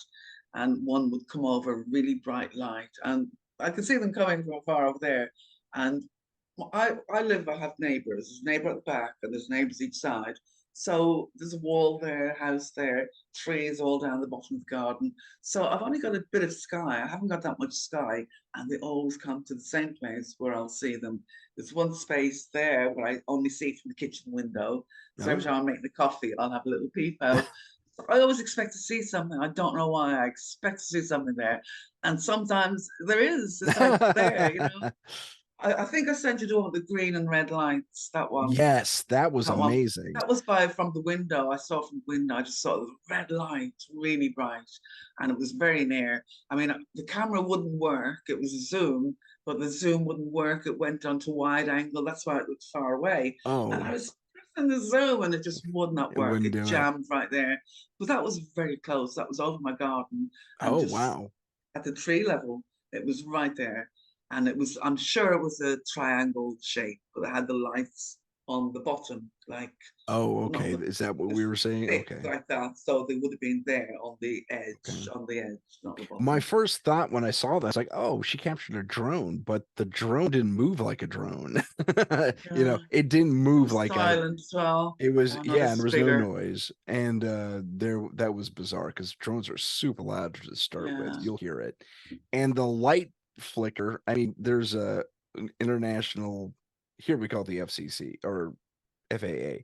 Speaker 2: And one would come over, really bright light, and I could see them coming from far over there. And I have neighbours. There's a neighbour at the back, and there's neighbours each side. So there's a wall there, house there, trees all down the bottom of the garden. So I've only got a bit of sky. I haven't got that much sky, and they always come to the same place where I'll see them. There's one space there where I only see from the kitchen window. So every
Speaker 1: Oh.
Speaker 2: time I'm making the coffee, I'll have a little peep out. So I always expect to see something. I don't know why. I expect to see something there, and sometimes there is. It's like there. I think I sent you the one with the green and red lights. That one.
Speaker 1: Yes, that was
Speaker 2: That one.
Speaker 1: amazing.
Speaker 2: That was by from the window. I saw from the window. I just saw the red light, really bright, and it was very near. I mean, the camera wouldn't work. It was a zoom, but the zoom wouldn't work. It went onto wide angle. That's why it looked far away. And I
Speaker 1: Oh,
Speaker 2: was pressing the zoom, and it just would not
Speaker 1: it
Speaker 2: work.
Speaker 1: wouldn't
Speaker 2: It
Speaker 1: do it.
Speaker 2: jammed right there. But that was very close. That was over my garden, and
Speaker 1: Oh,
Speaker 2: just
Speaker 1: wow.
Speaker 2: at the tree level. It was right there. And it was, I'm sure it was a triangle shape, but it had the lights on the bottom, like
Speaker 1: Oh,
Speaker 2: not
Speaker 1: okay.
Speaker 2: the
Speaker 1: Is that what we
Speaker 2: just
Speaker 1: were saying?
Speaker 2: thick
Speaker 1: Okay.
Speaker 2: like that. So they would have been there
Speaker 1: Okay.
Speaker 2: on the edge, not the
Speaker 1: My
Speaker 2: bottom.
Speaker 1: first thought when I saw that, I was like, oh, she captured a drone, but the drone didn't move like a drone.
Speaker 2: Yeah.
Speaker 1: It didn't
Speaker 2: It
Speaker 1: move
Speaker 2: was
Speaker 1: like a
Speaker 2: silent as well.
Speaker 1: it was,
Speaker 2: Yeah, no,
Speaker 1: yeah,
Speaker 2: this
Speaker 1: and there
Speaker 2: is
Speaker 1: was no
Speaker 2: bigger.
Speaker 1: noise. And there that was bizarre because drones are super loud to start with.
Speaker 2: Yeah.
Speaker 1: You'll hear it. And the light flicker, I mean, there's an international, here we call it the FCC or FAA.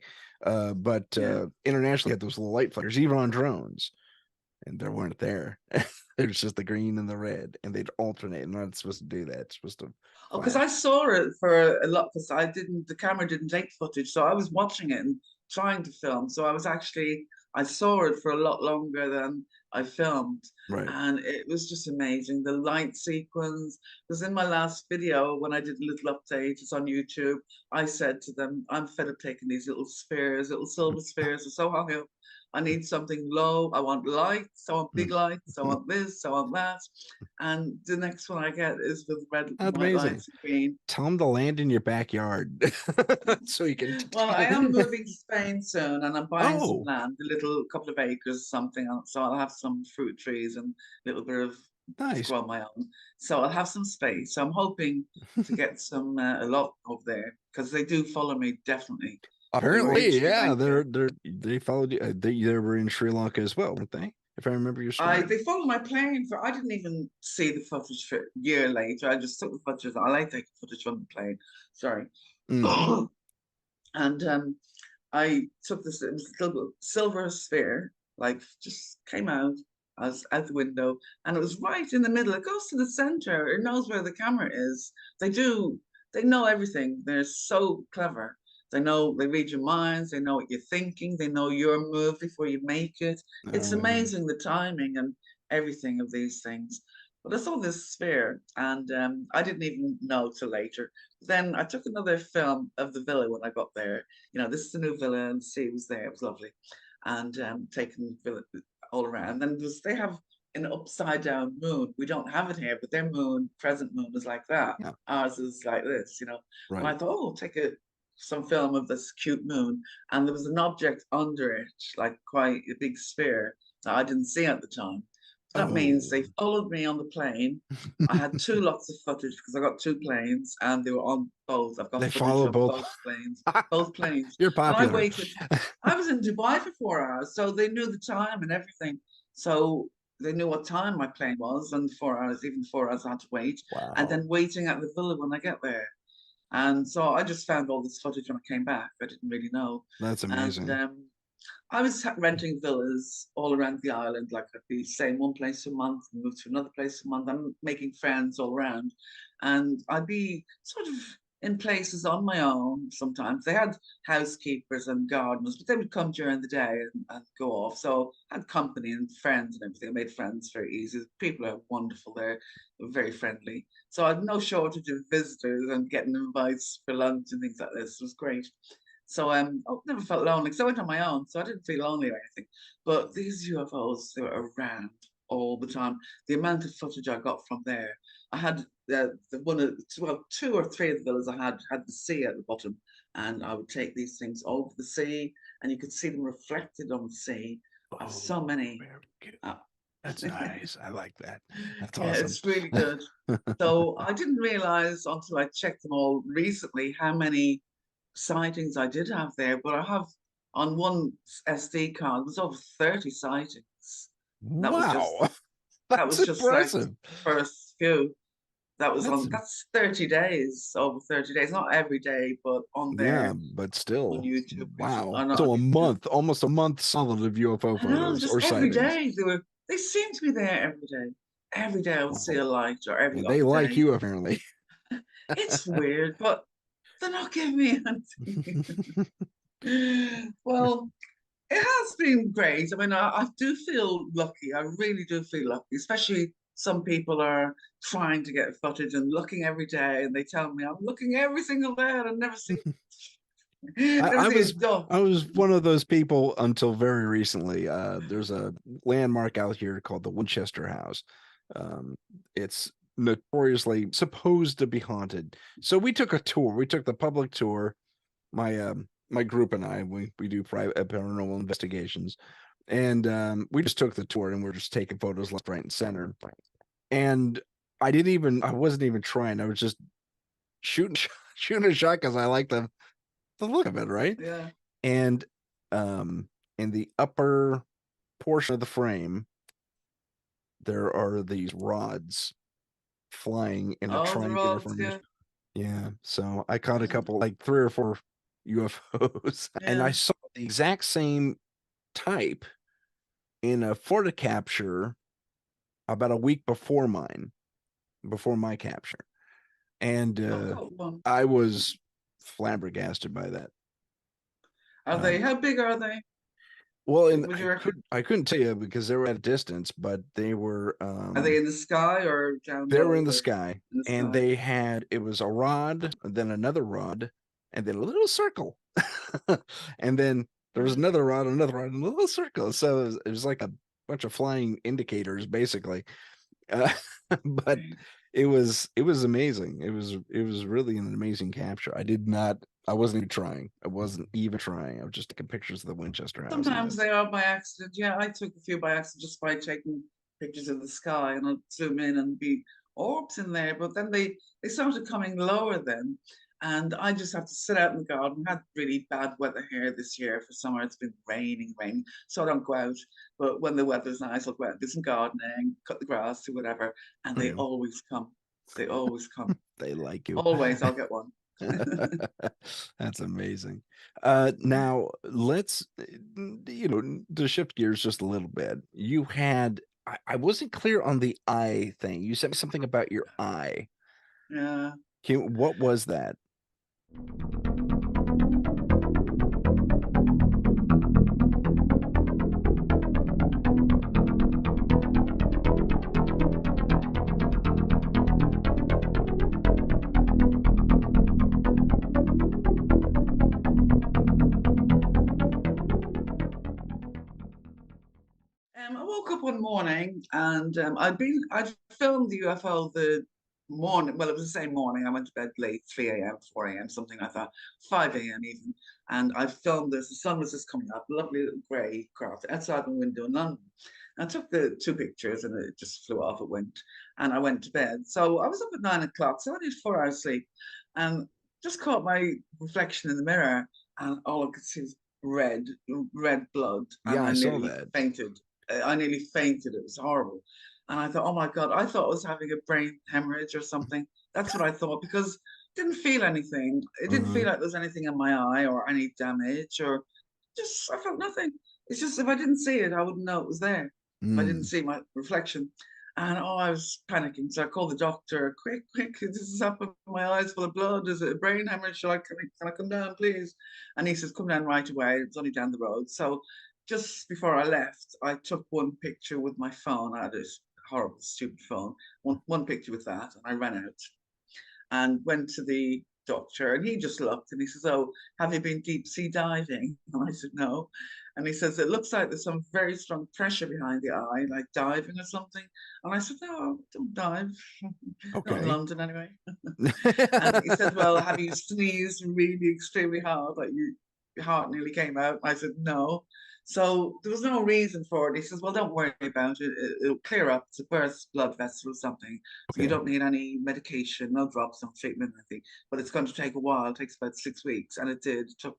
Speaker 1: But
Speaker 2: Yeah.
Speaker 1: internationally had those little light flickers, even on drones, and they weren't there. There's just the green and the red, and they'd alternate. And not supposed to do that. It's supposed to
Speaker 2: Oh, because I
Speaker 1: flash.
Speaker 2: saw it for a lot, because the camera didn't take footage. So I was watching it and trying to film. So I saw it for a lot longer than I filmed.
Speaker 1: Right.
Speaker 2: And it was just amazing. The light sequence was in my last video when I did a little update. It's on YouTube. I said to them, I'm fed up taking these little spheres, little silver spheres, are so high up. I need something low. I want lights. I want big lights. I want this. I want that. And the next one I get is with red,
Speaker 1: That's
Speaker 2: white
Speaker 1: amazing.
Speaker 2: lights and green.
Speaker 1: Tell them to land in your backyard so you can.
Speaker 2: Well, I am moving to Spain soon, and I'm buying some
Speaker 1: Oh,
Speaker 2: land, a little couple of acres or something. So I'll have some fruit trees and a little bit of to
Speaker 1: nice.
Speaker 2: grow my own. So I'll have some space. So I'm hoping to get a lot over there because they do follow me definitely. They were in
Speaker 1: Apparently,
Speaker 2: Sri
Speaker 1: yeah,
Speaker 2: Lanka.
Speaker 1: they followed you. They were in Sri Lanka as well, weren't they? If I remember your story.
Speaker 2: They followed my plane for. I didn't even see the footage for a year later. I just took the footage. I like taking footage from the plane. Sorry.
Speaker 1: Mm.
Speaker 2: And I took this, it was a little silver sphere, like just came out. I was out the window, and it was right in the middle. It goes to the center. It knows where the camera is. They do. They know everything. They're so clever. They know. They read your minds. They know what you're thinking. They know your move before you make it. It's
Speaker 1: Yeah.
Speaker 2: amazing the timing and everything of these things. But I saw this sphere, and I didn't even know till later. Then I took another film of the villa when I got there. This is the new villa, and the sea was there. It was lovely, and taking the villa all around. And they have an upside down moon. We don't have it here, but their moon, crescent moon, is like that.
Speaker 1: Yeah.
Speaker 2: Ours is like this. And I
Speaker 1: Right.
Speaker 2: thought, oh, take some film of this cute moon, and there was an object under it, like quite a big sphere that I didn't see at the time. That means
Speaker 1: Oh.
Speaker 2: they followed me on the plane. I had two lots of footage because I got two planes and they were on both. I've got
Speaker 1: They
Speaker 2: footage
Speaker 1: follow
Speaker 2: of
Speaker 1: both.
Speaker 2: both planes, both planes.
Speaker 1: You're
Speaker 2: And I
Speaker 1: popular.
Speaker 2: waited. I was in Dubai for 4 hours, so they knew the time and everything. So they knew what time my plane was, and 4 hours, even 4 hours, I had to wait. And
Speaker 1: Wow.
Speaker 2: then waiting at the villa when I get there. And so I just found all this footage when I came back. I didn't really know.
Speaker 1: That's
Speaker 2: And
Speaker 1: amazing.
Speaker 2: I was renting villas all around the island. Like I'd be staying one place a month and move to another place a month. I'm making friends all around, and I'd be sort of in places on my own sometimes. They had housekeepers and gardeners, but they would come during the day and go off. So I had company and friends and everything. I made friends very easy. People are wonderful there, very friendly. So I had no shortage of visitors and getting invites for lunch and things like this. It was great. So I never felt lonely because I went on my own, so I didn't feel lonely or anything. But these UFOs, they were around all the time. The amount of footage I got from there, I had the one of well, two or three of the villas I had the sea at the bottom, and I would take these things over the sea, and you could see them reflected on the sea. I've
Speaker 1: Oh,
Speaker 2: so many.
Speaker 1: very good.
Speaker 2: Uh,
Speaker 1: That's nice. I like that. That's
Speaker 2: yeah,
Speaker 1: awesome.
Speaker 2: it's really good. So I didn't realize until I checked them all recently how many sightings I did have there, but I have on one SD card, there's over 30 sightings. That was just
Speaker 1: Wow.
Speaker 2: that
Speaker 1: That's
Speaker 2: was just like
Speaker 1: impressive.
Speaker 2: the first few. That was
Speaker 1: That's
Speaker 2: that's 30 days, over 30 days, not every day, but on
Speaker 1: yeah,
Speaker 2: there
Speaker 1: but
Speaker 2: on
Speaker 1: still,
Speaker 2: YouTube.
Speaker 1: wow.
Speaker 2: I know
Speaker 1: So
Speaker 2: on
Speaker 1: a
Speaker 2: YouTube.
Speaker 1: month, almost a month solid of UFO
Speaker 2: I know,
Speaker 1: photos
Speaker 2: just
Speaker 1: or
Speaker 2: every
Speaker 1: sightings.
Speaker 2: day they seemed to be there every day. Every day I would see
Speaker 1: Wow.
Speaker 2: a light or every
Speaker 1: And they
Speaker 2: other
Speaker 1: like
Speaker 2: day.
Speaker 1: you apparently.
Speaker 2: It's weird, but they're not giving me anything. Well, it has been great. I mean, I do feel lucky. I really do feel lucky, especially some people are trying to get footage and looking every day, and they tell me I'm looking every single day and I never see never
Speaker 1: I
Speaker 2: see a
Speaker 1: was
Speaker 2: dot.
Speaker 1: I was one of those people until very recently. There's a landmark out here called the Winchester House. Um, it's notoriously supposed to be haunted. So we took a tour. We took the public tour. My group and I we do private paranormal investigations, and we just took the tour and we're just taking photos left, right, and center. And I wasn't even trying. I was just shooting shooting a shot because I like the look of it, right?
Speaker 2: Yeah.
Speaker 1: And in the upper portion of the frame, there are these rods flying in a
Speaker 2: Oh, the
Speaker 1: triangular
Speaker 2: rods,
Speaker 1: formation.
Speaker 2: yeah.
Speaker 1: Yeah. So I caught a
Speaker 2: Yeah.
Speaker 1: couple, like three or four UFOs, and I
Speaker 2: Yeah.
Speaker 1: saw the exact same type in a photo capture about a week before before my capture. And
Speaker 2: I've got one.
Speaker 1: I was flabbergasted by that.
Speaker 2: Are they
Speaker 1: Um,
Speaker 2: how big are they?
Speaker 1: well, and
Speaker 2: Would you reckon?
Speaker 1: I couldn't tell you because they were at a distance, but
Speaker 2: Are they in the sky or down
Speaker 1: they were
Speaker 2: low
Speaker 1: in the
Speaker 2: or
Speaker 1: sky,
Speaker 2: in the
Speaker 1: and
Speaker 2: sky?
Speaker 1: they had it was a rod, then another rod, and then a little circle, and then there was another rod, and a little circle. So it was like a bunch of flying indicators, basically. Uh, but
Speaker 2: Okay.
Speaker 1: it was amazing. It was really an amazing capture. I wasn't even trying. I wasn't even trying. I was just taking pictures of the Winchester house, and
Speaker 2: Sometimes
Speaker 1: that's
Speaker 2: they are by accident. Yeah, I took a few by accident just by taking pictures of the sky and I'd zoom in and be orbs in there. But then they started coming lower then. And I just have to sit out in the garden. Had really bad weather here this year for summer. It's been raining. So I don't go out. But when the weather's nice, I'll go out, do some gardening, cut the grass, do whatever. And they
Speaker 1: mm,
Speaker 2: always come. They always come.
Speaker 1: they like you.
Speaker 2: Always, I'll get one.
Speaker 1: That's amazing. Now let's, to shift gears just a little bit. You had, I wasn't clear on the eye thing. You said something about your eye.
Speaker 2: Yeah.
Speaker 1: What was that?
Speaker 2: I woke up one morning and I'd filmed the UFO the morning. Well, it was the same morning. I went to bed late, 3 a.m., 4 a.m., something like that, 5 a.m. even. And I filmed this. The sun was just coming up, lovely little grey craft outside the window in London. And I took the two pictures and it just flew off. It went, and I went to bed. So I was up at 9 o'clock. So I needed 4 hours sleep, and just caught my reflection in the mirror, and all I could see was red blood,
Speaker 1: Yeah,
Speaker 2: and
Speaker 1: I
Speaker 2: I
Speaker 1: saw
Speaker 2: nearly
Speaker 1: that.
Speaker 2: fainted. I nearly fainted. It was horrible. And I thought, oh my God, I thought I was having a brain hemorrhage or something. That's what I thought because I didn't feel anything. It didn't
Speaker 1: Uh-huh.
Speaker 2: feel like there was anything in my eye or any damage or just, I felt nothing. It's just if I didn't see it, I wouldn't know it was there if I didn't
Speaker 1: Mm.
Speaker 2: see my reflection. And oh, I was panicking. So I called the doctor, quick, quick, this is happening. My eyes full of blood. Is it a brain hemorrhage? Can I come down, please? And he says, come down right away. It's only down the road. So just before I left, I took one picture with my phone. I had this horrible, stupid phone, one picture with that, and I ran out and went to the doctor, and he just looked and he says, oh, have you been deep sea diving? And I said, no. And he says, it looks like there's some very strong pressure behind the eye, like diving or something. And I said, no, don't dive. Not in
Speaker 1: Okay.
Speaker 2: London anyway. And he said, well, have you sneezed really extremely hard, like your heart nearly came out? And I said, no. So there was no reason for it. He says, well, don't worry about it. It'll clear up. It's a burst blood vessel or something. So you
Speaker 1: Okay.
Speaker 2: don't need any medication, no drops, no treatment, anything. But it's going to take a while. It takes about 6 weeks. And it did. It took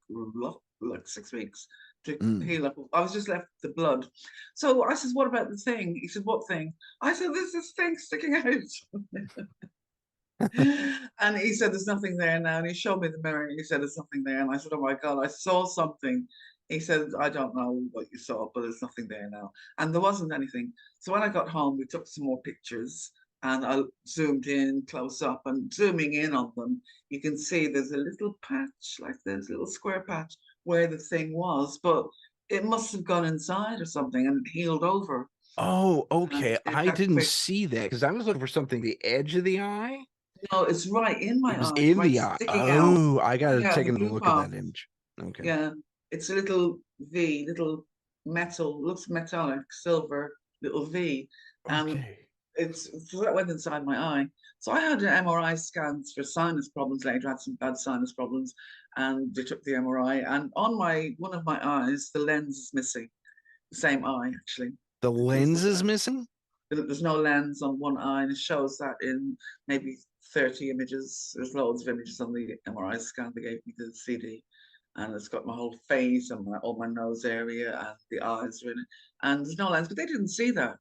Speaker 2: like 6 weeks to
Speaker 1: Mm.
Speaker 2: heal up. I was just left with the blood. So I says, what about the thing? He said, what thing? I said, there's this thing sticking out. And he said, there's nothing there now. And he showed me the mirror and he said, there's nothing there. And I said, oh my God, I saw something. He said, I don't know what you saw, but there's nothing there now. And there wasn't anything. So when I got home, we took some more pictures and I zoomed in close up, and zooming in on them, you can see there's a little patch, like there's a little square patch where the thing was, but it must have gone inside or something and healed over.
Speaker 1: Oh,
Speaker 2: And
Speaker 1: okay.
Speaker 2: it
Speaker 1: I
Speaker 2: that
Speaker 1: didn't
Speaker 2: quick.
Speaker 1: see that because I was looking for something the edge of the eye.
Speaker 2: No, it's right in
Speaker 1: It
Speaker 2: my
Speaker 1: was
Speaker 2: eye. It's
Speaker 1: in
Speaker 2: right
Speaker 1: the eye.
Speaker 2: sticking out.
Speaker 1: Oh, I gotta
Speaker 2: Yeah,
Speaker 1: take
Speaker 2: the
Speaker 1: another
Speaker 2: blue
Speaker 1: look at
Speaker 2: part.
Speaker 1: that image. Okay.
Speaker 2: Yeah, it's a little V, little metal, looks metallic, silver, little V. And
Speaker 1: Okay.
Speaker 2: it's so that went inside my eye. So I had an MRI scans for sinus problems later. I had some bad sinus problems, and they took the MRI. And on my one of my eyes, the lens is missing. The same eye, actually.
Speaker 1: The
Speaker 2: There's
Speaker 1: lens
Speaker 2: no
Speaker 1: is
Speaker 2: lens.
Speaker 1: missing?
Speaker 2: There's no lens on one eye, and it shows that in maybe 30 images. There's loads of images on the MRI scan they gave me the CD, and it's got my whole face and all my nose area, and the eyes are in it. And there's no lens, but they didn't see that.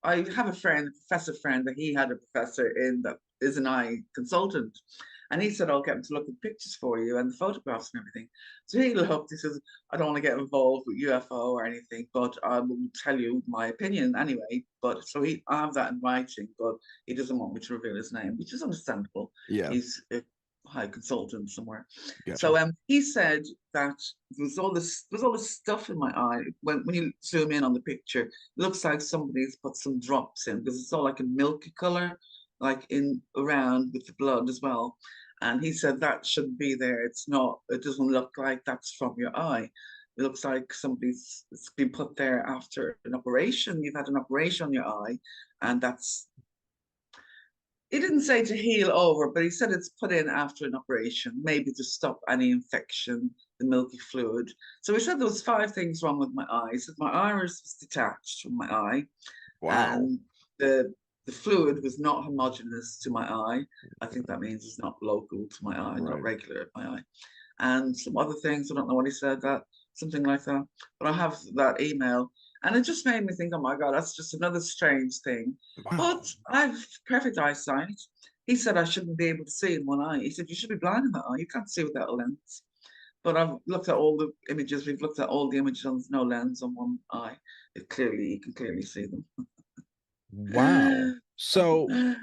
Speaker 2: I have a friend, a professor friend, that he had a professor in that is an eye consultant. And he said, I'll get him to look at pictures for you and the photographs and everything. So he looked, he says, I don't want to get involved with UFO or anything, but I will tell you my opinion anyway. But so I have that in writing, but he doesn't want me to reveal his name, which is understandable.
Speaker 1: Yeah.
Speaker 2: He's a high consultant somewhere.
Speaker 1: Gotcha.
Speaker 2: So he said that there's all this stuff in my eye. When you zoom in on the picture, looks like somebody's put some drops in because it's all like a milky color, like in around with the blood as well. And he said that shouldn't be there. It's not, it doesn't look like that's from your eye. It looks like somebody's it's been put there after an operation. You've had an operation on your eye, and that's he didn't say to heal over, but he said it's put in after an operation, maybe to stop any infection, the milky fluid. So he said there was 5 things wrong with my eye. He said my iris was detached from my eye,
Speaker 1: Wow.
Speaker 2: and the fluid was not homogeneous to my eye. I think that means it's not local to my eye, not
Speaker 1: Right.
Speaker 2: regular at my eye. And some other things, I don't know what he said, that something like that. But I have that email. And it just made me think, oh my God, that's just another strange thing.
Speaker 1: Wow.
Speaker 2: But I've perfect eyesight. He said I shouldn't be able to see in one eye. He said, you should be blind in that eye. You can't see without a lens. But I've looked at all the images. We've looked at all the images and there's no lens on one eye. You can clearly see them.
Speaker 1: Wow. So
Speaker 2: I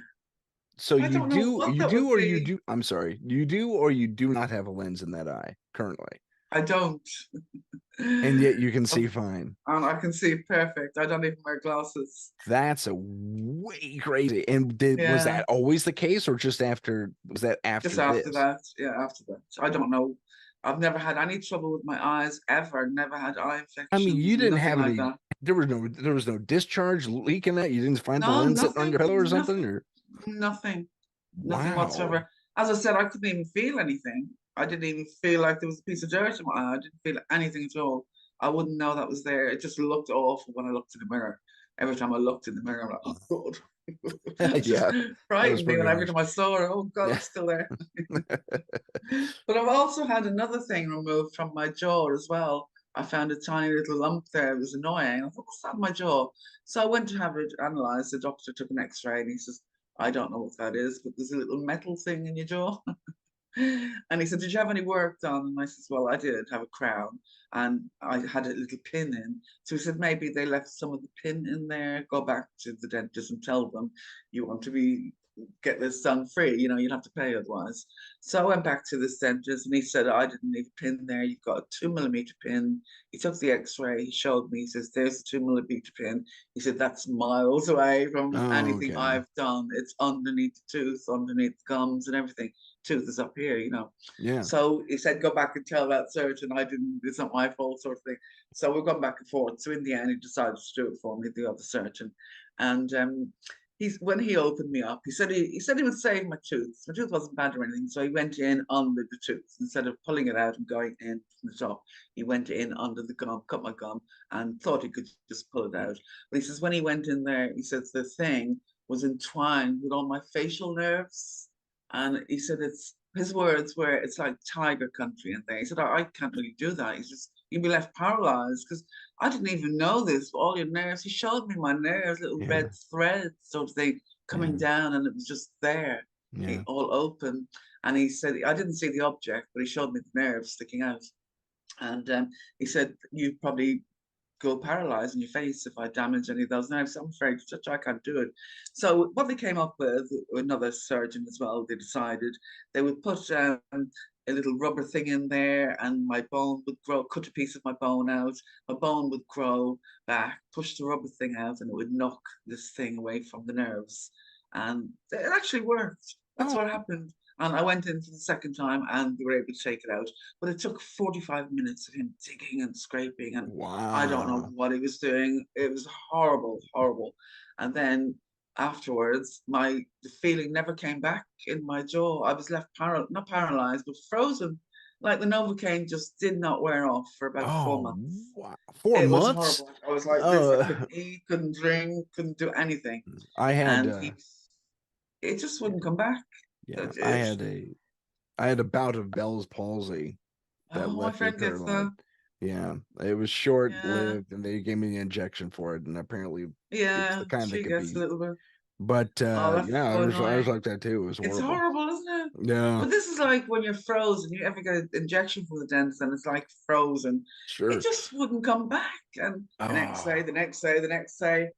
Speaker 2: don't know what
Speaker 1: you
Speaker 2: that would
Speaker 1: do or you
Speaker 2: be.
Speaker 1: do I'm sorry. You do or you do not have a lens in that eye currently.
Speaker 2: I don't.
Speaker 1: And yet you can
Speaker 2: And
Speaker 1: see fine.
Speaker 2: I can see perfect. I don't even wear glasses.
Speaker 1: That's a way crazy. And was
Speaker 2: Yeah,
Speaker 1: that always the case or just after was that
Speaker 2: just
Speaker 1: after
Speaker 2: after
Speaker 1: this?
Speaker 2: that. Yeah, after that. I don't know. I've never had any trouble with my eyes ever. Never had eye
Speaker 1: I mean, you
Speaker 2: infections,
Speaker 1: didn't
Speaker 2: nothing
Speaker 1: have
Speaker 2: like
Speaker 1: any
Speaker 2: that.
Speaker 1: there was no discharge leak in that. You didn't find the
Speaker 2: No,
Speaker 1: lens sitting on your
Speaker 2: nothing,
Speaker 1: pillow or something
Speaker 2: nothing,
Speaker 1: or
Speaker 2: nothing, nothing
Speaker 1: wow.
Speaker 2: whatsoever. As I said, I couldn't even feel anything. I didn't even feel like there was a piece of dirt in my eye. I didn't feel anything at all. I wouldn't know that was there. It just looked awful when I looked in the mirror. Every time I looked in the mirror, I'm like, oh God. It just
Speaker 1: Yeah. That was
Speaker 2: frightened me
Speaker 1: pretty
Speaker 2: when every
Speaker 1: harsh.
Speaker 2: time I saw her, oh God,
Speaker 1: Yeah.
Speaker 2: it's still there. But I've also had another thing removed from my jaw as well. I found a tiny little lump there. It was annoying. I thought, what's that in my jaw? So I went to have it analysed. The doctor took an X-ray and he says, I don't know what that is, but there's a little metal thing in your jaw. And he said, "Did you have any work done?" And I said, "Well, I did have a crown and I had a little pin in." So he said, "Maybe they left some of the pin in there. Go back to the dentist and tell them you want to get this done free. You know, you'd have to pay otherwise." So I went back to this dentist and he said, "I didn't need a pin there. You've got a 2 millimeter pin." He took the x-ray, he showed me, he says, "There's the 2 millimeter pin." He said, "That's miles away from
Speaker 1: Oh,
Speaker 2: anything
Speaker 1: okay.
Speaker 2: I've done. It's underneath the tooth, underneath the gums and everything. Tooth is up here, you know."
Speaker 1: Yeah.
Speaker 2: So he said, "Go back and tell that surgeon I didn't, it's not my fault," sort of thing. So we've gone back and forth. So in the end, he decided to do it for me, the other surgeon. And when he opened me up, he said he would save my tooth. My tooth wasn't bad or anything. So he went in under the tooth instead of pulling it out and going in from the top. He went in under the gum, cut my gum, and thought he could just pull it out. But he says when he went in there, he says the thing was entwined with all my facial nerves. And he said his words were, "It's like tiger country." And they, he said, I can't really do that. He says, "You'll be left paralyzed," because I didn't even know this. All your nerves. He showed me my nerves, little
Speaker 1: Yeah.
Speaker 2: red threads sort of thing coming
Speaker 1: Yeah.
Speaker 2: down, and it was just there,
Speaker 1: Yeah.
Speaker 2: all open. And he said, I didn't see the object, but he showed me the nerves sticking out. And he said, "You probably go paralyzed in your face if I damage any of those nerves. I'm afraid I can't do it." So what they came up with, another surgeon as well, they decided they would put a little rubber thing in there and my bone would grow, cut a piece of my bone out, my bone would grow back, push the rubber thing out and it would knock this thing away from the nerves. And it actually worked. That's
Speaker 1: Oh,
Speaker 2: what happened. And I went in for the second time and they were able to take it out. But it took 45 minutes of him digging and scraping and I don't know
Speaker 1: wow.
Speaker 2: what he was doing. It was horrible, horrible. And then afterwards, the feeling never came back in my jaw. I was left not paralyzed, but frozen. Like the Novocaine just did not wear off for about four
Speaker 1: Oh,
Speaker 2: months.
Speaker 1: wow. 4
Speaker 2: It was
Speaker 1: months?
Speaker 2: horrible. I was like this. I
Speaker 1: Oh,
Speaker 2: couldn't eat, couldn't drink, couldn't do anything.
Speaker 1: I had
Speaker 2: And it just
Speaker 1: yeah,
Speaker 2: wouldn't come back.
Speaker 1: yeah,
Speaker 2: It, it,
Speaker 1: I had a bout of Bell's palsy that
Speaker 2: oh, my
Speaker 1: left me
Speaker 2: friend gets
Speaker 1: paralyzed.
Speaker 2: that.
Speaker 1: Yeah, it was
Speaker 2: Yeah,
Speaker 1: short-lived, and they gave me the injection for it, and apparently it was the
Speaker 2: yeah.
Speaker 1: kind that
Speaker 2: She
Speaker 1: could
Speaker 2: gets a
Speaker 1: be.
Speaker 2: little bit.
Speaker 1: But
Speaker 2: Oh, that's
Speaker 1: yeah,
Speaker 2: so
Speaker 1: I was
Speaker 2: annoying.
Speaker 1: like that too. It was
Speaker 2: It's
Speaker 1: horrible.
Speaker 2: horrible, isn't it?
Speaker 1: Yeah,
Speaker 2: But this is like when you're frozen. You ever get an injection from the dentist and it's like frozen. It
Speaker 1: sure.
Speaker 2: just wouldn't come back. And the next day,
Speaker 1: Oh,
Speaker 2: the next day, the next day.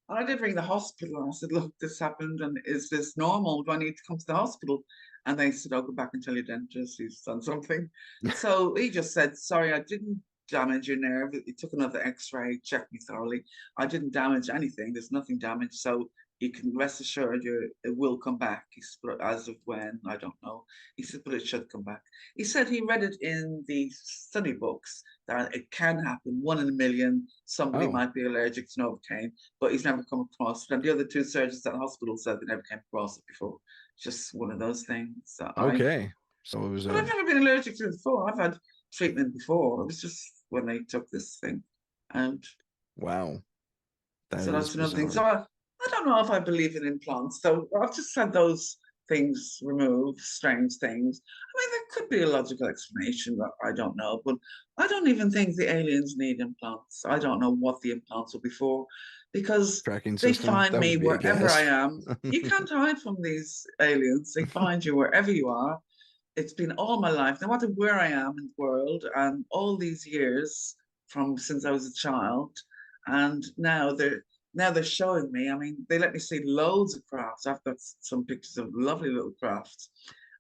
Speaker 2: And I did ring the hospital and I said, "Look, this happened and is this normal? Do I need to come to the hospital?" And they said, "I'll go back and tell your dentist he's done something." So he just said, "Sorry, I didn't damage your nerve." He took another x-ray, checked me thoroughly. I didn't damage anything. There's nothing damaged. So you can rest assured it will come back. He said, "But as of when, I don't know." He said, "But it should come back." He said he read it in the study books that it can happen, 1 in a million. Somebody
Speaker 1: oh,
Speaker 2: might be allergic to Novocaine, but he's never come across it. And the other two surgeons at the hospital said they never came across it before. Just one of those things that
Speaker 1: okay. So it was
Speaker 2: but
Speaker 1: a
Speaker 2: I've never been allergic to it before. I've had treatment before. It was just when they took this thing out.
Speaker 1: wow. That
Speaker 2: So
Speaker 1: is
Speaker 2: that's another thing. So
Speaker 1: bizarre.
Speaker 2: I don't know if I believe in implants. So I've just had those things removed, strange things. I mean, there could be a logical explanation that I don't know, but I don't even think the aliens need implants. I don't know what the implants will be for because
Speaker 1: Tracking
Speaker 2: they
Speaker 1: system.
Speaker 2: find
Speaker 1: That
Speaker 2: me
Speaker 1: would be a
Speaker 2: wherever I
Speaker 1: guess.
Speaker 2: am. You can't hide from these aliens. They find you wherever you are. It's been all my life, no matter where I am in the world, and all these years from since I was a child, and now they're showing me. I mean, they let me see loads of crafts. I've got some pictures of lovely little crafts,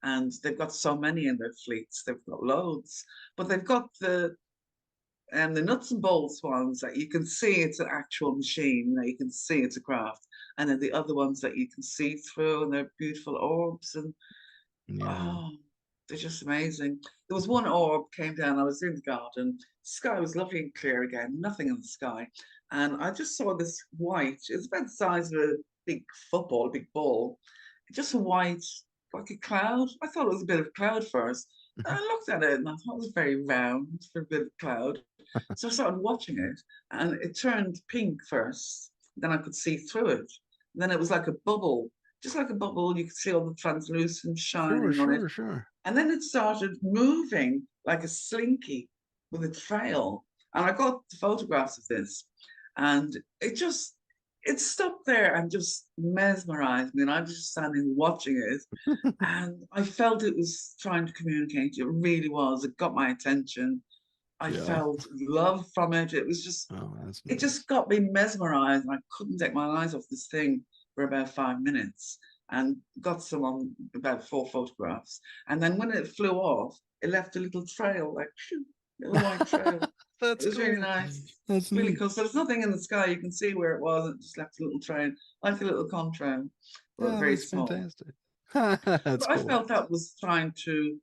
Speaker 2: and they've got so many in their fleets. They've got loads, but they've got the nuts and bolts ones that you can see it's an actual machine. You can see it's a craft, and then the other ones that you can see through, and they're beautiful orbs and
Speaker 1: Yeah.
Speaker 2: oh, they're just amazing. There was one orb came down. I was in the garden. The sky was lovely and clear again. Nothing in the sky, and I just saw this white. It's about the size of a big football, a big ball. Just a white, like a cloud. I thought it was a bit of cloud first. And I looked at it and I thought it was very round for a bit of cloud. So I started watching it, and it turned pink first. Then I could see through it. And then it was like a bubble, just like a bubble. You could see all the translucent
Speaker 1: Sure,
Speaker 2: shining on it.
Speaker 1: sure, sure.
Speaker 2: And then it started moving like a slinky with a trail. And I got the photographs of this. And it stopped there and just mesmerized me. And I was just standing watching it. And I felt it was trying to communicate. It really was. It got my attention. I
Speaker 1: Yeah.
Speaker 2: felt love from it. It was just,
Speaker 1: Oh, that's
Speaker 2: it
Speaker 1: nice.
Speaker 2: just got me mesmerized. And I couldn't take my eyes off this thing for about 5 minutes and got some on about 4 photographs. And then when it flew off, it left a little trail, like, phew, little white trail. It
Speaker 1: That's
Speaker 2: was really
Speaker 1: cool.
Speaker 2: nice.
Speaker 1: That's
Speaker 2: Really
Speaker 1: neat.
Speaker 2: cool. So there's nothing in the sky. You can see where it was. It just left a little trail, like a little contrail, but
Speaker 1: Yeah,
Speaker 2: very
Speaker 1: that's
Speaker 2: small.
Speaker 1: fantastic. That's
Speaker 2: But I
Speaker 1: cool.
Speaker 2: felt that was trying to,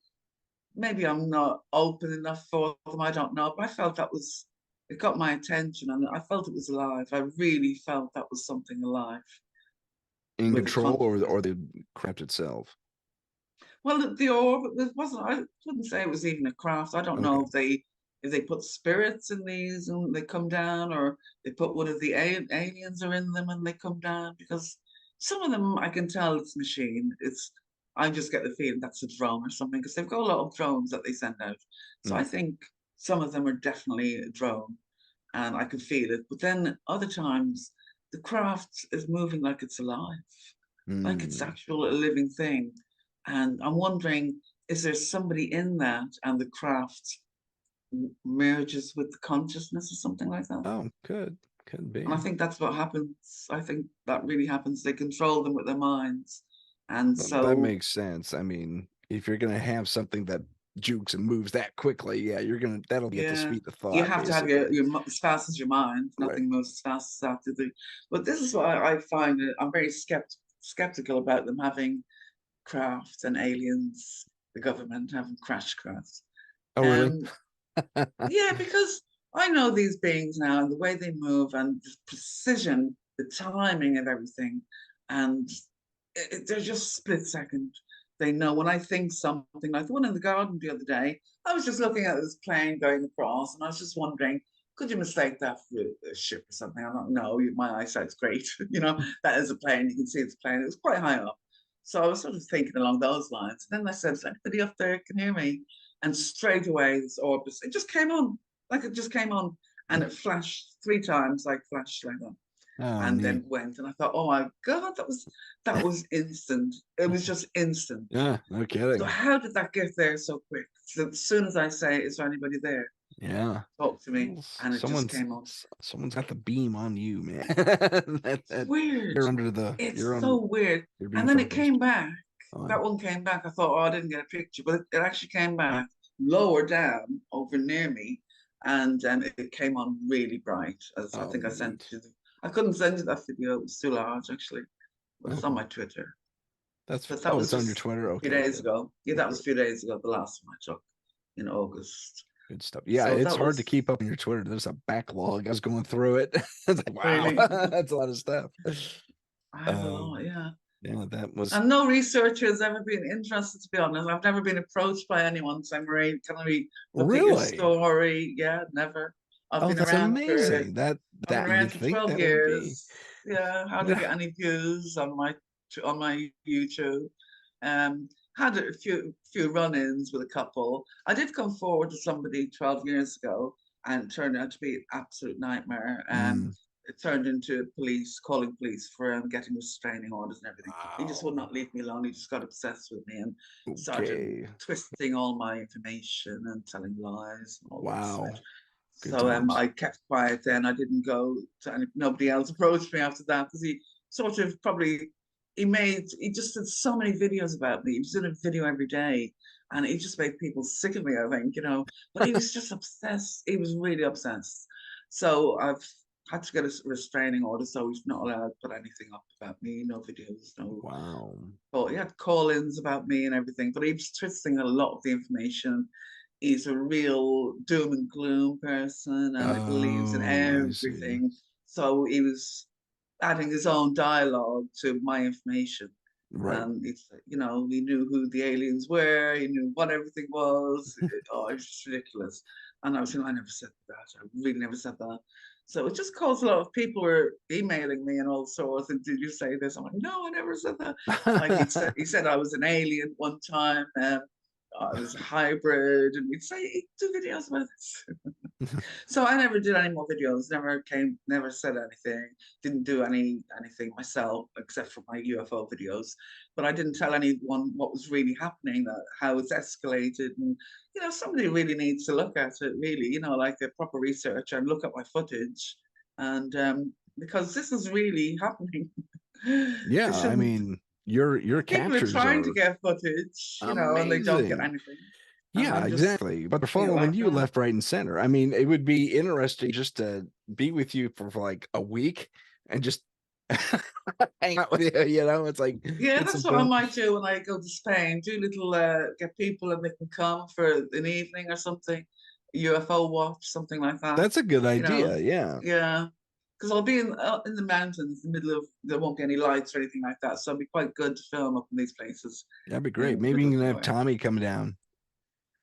Speaker 2: maybe I'm not open enough for them, I don't know, but I felt that was, it got my attention and I felt it was alive. I really felt that was something alive
Speaker 1: In
Speaker 2: with a
Speaker 1: control
Speaker 2: consciousness.
Speaker 1: or the craft itself?
Speaker 2: Well, the orb, it wasn't, I wouldn't say it was even a craft. I don't
Speaker 1: Okay.
Speaker 2: know if they put spirits in these and they come down, or they put one of the aliens are in them and they come down, because some of them I can tell it's machine. It's, I just get the feeling that's a drone or something, because they've got a lot of drones that they send out. So I
Speaker 1: Mm.
Speaker 2: think some of them are definitely a drone and I can feel it. But then other times the craft is moving like it's alive, like it's
Speaker 1: Mm.
Speaker 2: actual a living thing. And I'm wondering, is there somebody in that and the craft merges with the consciousness or something like that?
Speaker 1: Oh, could
Speaker 2: And I
Speaker 1: be.
Speaker 2: think that's what happens. I think that really happens. They control them with their minds. And
Speaker 1: That
Speaker 2: so,
Speaker 1: makes sense. I mean, if you're gonna have something that jukes and moves that quickly, yeah, you're gonna that'll be at the
Speaker 2: yeah,
Speaker 1: speed of
Speaker 2: you
Speaker 1: thought,
Speaker 2: have to have
Speaker 1: basically.
Speaker 2: as fast as your mind.
Speaker 1: Right.
Speaker 2: Nothing moves as fast as that. Do they? But this is what I find. I'm very skeptical about them having craft and aliens, the government having crash crafts.
Speaker 1: Oh, really?
Speaker 2: Um, Yeah, because I know these beings now and the way they move and the precision, the timing of everything, and they're just split second. They know when I think something, like the one in the garden the other day. I was just looking at this plane going across, and I was just wondering, could you mistake that for a ship or something? I don't know. My eyesight's great. That is a plane. You can see it's a plane. It was quite high up. So I was sort of thinking along those lines. Then I said, is anybody up there can hear me? And straight away, this orb, it just came on, like it just came on, and it flashed 3 times, like flashed like that,
Speaker 1: Oh,
Speaker 2: and then
Speaker 1: neat.
Speaker 2: went. And I thought, oh my God, that was instant. It was just instant.
Speaker 1: Yeah, no
Speaker 2: So
Speaker 1: kidding.
Speaker 2: how did that get there so quick? So as soon as I say, is there anybody there?
Speaker 1: Yeah.
Speaker 2: Talk to me,
Speaker 1: Well,
Speaker 2: and it just came on.
Speaker 1: someone's got the beam on you, man.
Speaker 2: It's weird.
Speaker 1: You're
Speaker 2: It's
Speaker 1: on
Speaker 2: so weird.
Speaker 1: you're being
Speaker 2: And then it
Speaker 1: focused
Speaker 2: came back.
Speaker 1: on.
Speaker 2: That one came back. I thought, oh, I didn't get a picture, but it actually came back lower down over near me. And then it came on really bright. As I
Speaker 1: Oh,
Speaker 2: think I sent
Speaker 1: neat.
Speaker 2: you I couldn't send you that video. It was too large, actually, but it's on
Speaker 1: Okay.
Speaker 2: my Twitter.
Speaker 1: That's
Speaker 2: But that
Speaker 1: oh,
Speaker 2: was
Speaker 1: it's on your
Speaker 2: just
Speaker 1: Twitter.
Speaker 2: a few
Speaker 1: Okay,
Speaker 2: days
Speaker 1: good.
Speaker 2: ago. Yeah, that
Speaker 1: Good,
Speaker 2: was a few days ago, the last one I took in August.
Speaker 1: good stuff. Yeah,
Speaker 2: So
Speaker 1: it's
Speaker 2: that
Speaker 1: hard to
Speaker 2: was
Speaker 1: keep up on your Twitter. There's a backlog. I was going through it. It's like, wow,
Speaker 2: really,
Speaker 1: that's a lot of stuff.
Speaker 2: I have a lot,
Speaker 1: Um,
Speaker 2: yeah.
Speaker 1: yeah, that was
Speaker 2: And no researcher has ever been interested, to be honest. I've never been approached by anyone saying, Marie, can we look at your
Speaker 1: really.
Speaker 2: story? Yeah, never. I've
Speaker 1: Oh,
Speaker 2: been
Speaker 1: that's
Speaker 2: around for
Speaker 1: amazing. That
Speaker 2: I've been
Speaker 1: that you
Speaker 2: around for
Speaker 1: think
Speaker 2: 12
Speaker 1: that would be.
Speaker 2: years. Yeah, hardly get any views on my YouTube. Um, had a few run-ins with a couple. I did come forward to somebody 12 years ago and it turned out to be an absolute nightmare.
Speaker 1: Mm,
Speaker 2: It turned into police, calling police for getting restraining orders and everything. He just would
Speaker 1: wow.
Speaker 2: not leave me alone. He just got obsessed with me and started
Speaker 1: Okay.
Speaker 2: twisting all my information and telling lies and all this.
Speaker 1: Wow. Good
Speaker 2: So
Speaker 1: times.
Speaker 2: I kept quiet then. I didn't go to any, nobody else approached me after that, because he sort of probably he just did so many videos about me. He was doing a video every day and he just made people sick of me, I think. But he was just obsessed. He was really obsessed. So I've had to get a restraining order, so he's not allowed to put anything up about me, no videos, no.
Speaker 1: Wow.
Speaker 2: But he had call-ins about me and everything, but he was twisting a lot of the information. He's a real doom and gloom person and he believes in
Speaker 1: Oh, I see.
Speaker 2: everything. So he was adding his own dialogue to my information.
Speaker 1: Right.
Speaker 2: And he knew who the aliens were, he knew what everything was. Oh, it was just ridiculous. And I was saying, I never said that. I really never said that. So it just caused a lot of people were emailing me and all sorts. And did you say this? I'm like, no, I never said that. Like he said I was an alien one time. It was a hybrid, and we'd say, do videos about this. So I never did any more videos, never said anything, didn't do anything myself except for my UFO videos. But I didn't tell anyone what was really happening, how it's escalated. And, somebody really needs to look at it, really, like a proper researcher and look at my footage. And because this is really happening. They
Speaker 1: Yeah, I
Speaker 2: shouldn't,
Speaker 1: mean, your
Speaker 2: people are
Speaker 1: captures
Speaker 2: trying to
Speaker 1: are
Speaker 2: get footage, and they don't get
Speaker 1: amazing.
Speaker 2: anything. And
Speaker 1: Yeah,
Speaker 2: I'm just
Speaker 1: exactly. But they're following
Speaker 2: like
Speaker 1: you
Speaker 2: that.
Speaker 1: left, right, and center. I mean, it would be interesting just to be with you for like a week and just hang out with you. It's like
Speaker 2: Yeah,
Speaker 1: get
Speaker 2: that's
Speaker 1: some
Speaker 2: what I
Speaker 1: film.
Speaker 2: might do when I go to Spain. Do little get people and they can come for an evening or something, UFO watch, something like that.
Speaker 1: That's a good
Speaker 2: You know,
Speaker 1: idea. Yeah,
Speaker 2: yeah, because I'll be in the mountains, in the middle of there won't be any lights or anything like that, so it'll be quite good to film up in these places
Speaker 1: that'd be great.
Speaker 2: in the
Speaker 1: Maybe you
Speaker 2: middle of
Speaker 1: can have
Speaker 2: nowhere.
Speaker 1: Tommy come down.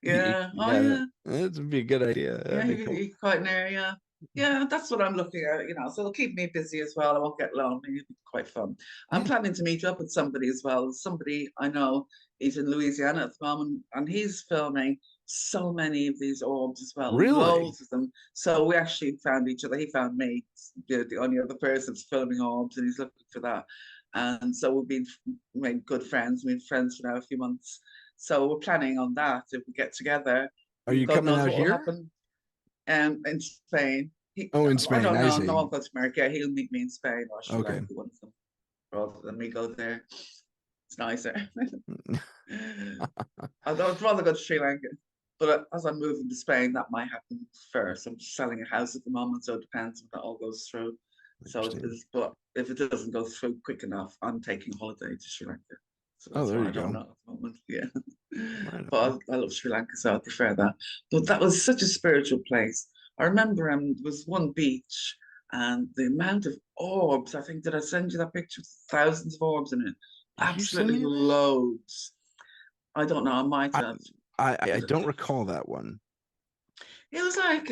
Speaker 2: Yeah. Oh
Speaker 1: Yeah,
Speaker 2: yeah.
Speaker 1: that would be a good idea.
Speaker 2: Yeah,
Speaker 1: That'd be cool.
Speaker 2: he's quite near, yeah. Yeah, that's what I'm looking at, so it'll keep me busy as well. I won't get lonely. It'll be quite fun. I'm
Speaker 1: Yeah,
Speaker 2: planning to meet up with somebody as well. Somebody I know, he's in Louisiana at the moment, and he's filming so many of these orbs as well,
Speaker 1: really.
Speaker 2: loads of them. So we actually found each other. He found me, the only other person that's filming orbs, and he's looking for that. And so made good friends. We've been friends for now a few months. So we're planning on that. If we get together,
Speaker 1: Are you
Speaker 2: God
Speaker 1: coming
Speaker 2: knows
Speaker 1: out
Speaker 2: what will
Speaker 1: here?
Speaker 2: happen in Spain.
Speaker 1: Oh, in
Speaker 2: I
Speaker 1: Spain.
Speaker 2: don't
Speaker 1: I
Speaker 2: know. No
Speaker 1: see.
Speaker 2: one goes to America. He'll meet me in Spain or Sri
Speaker 1: Okay.
Speaker 2: Lanka, one of them, rather than me go there. It's nicer. I'd rather go to Sri Lanka. But as I'm moving to Spain, that might happen first. I'm selling a house at the moment, so it depends if that all goes through.
Speaker 1: Interesting.
Speaker 2: But if it doesn't go through quick enough, I'm taking a holiday to Sri Lanka. So
Speaker 1: Oh,
Speaker 2: that's
Speaker 1: there
Speaker 2: why
Speaker 1: you
Speaker 2: I don't
Speaker 1: go.
Speaker 2: know at the moment. Yeah.
Speaker 1: Right on.
Speaker 2: But I love Sri Lanka, so I prefer that. But that was such a spiritual place. I remember there was one beach and the amount of orbs. I think, did I send you that picture? Thousands of orbs in it.
Speaker 1: Did you send
Speaker 2: Absolutely
Speaker 1: me that?
Speaker 2: loads. I don't know, I might
Speaker 1: I
Speaker 2: have.
Speaker 1: I
Speaker 2: But
Speaker 1: don't recall that one.
Speaker 2: it was like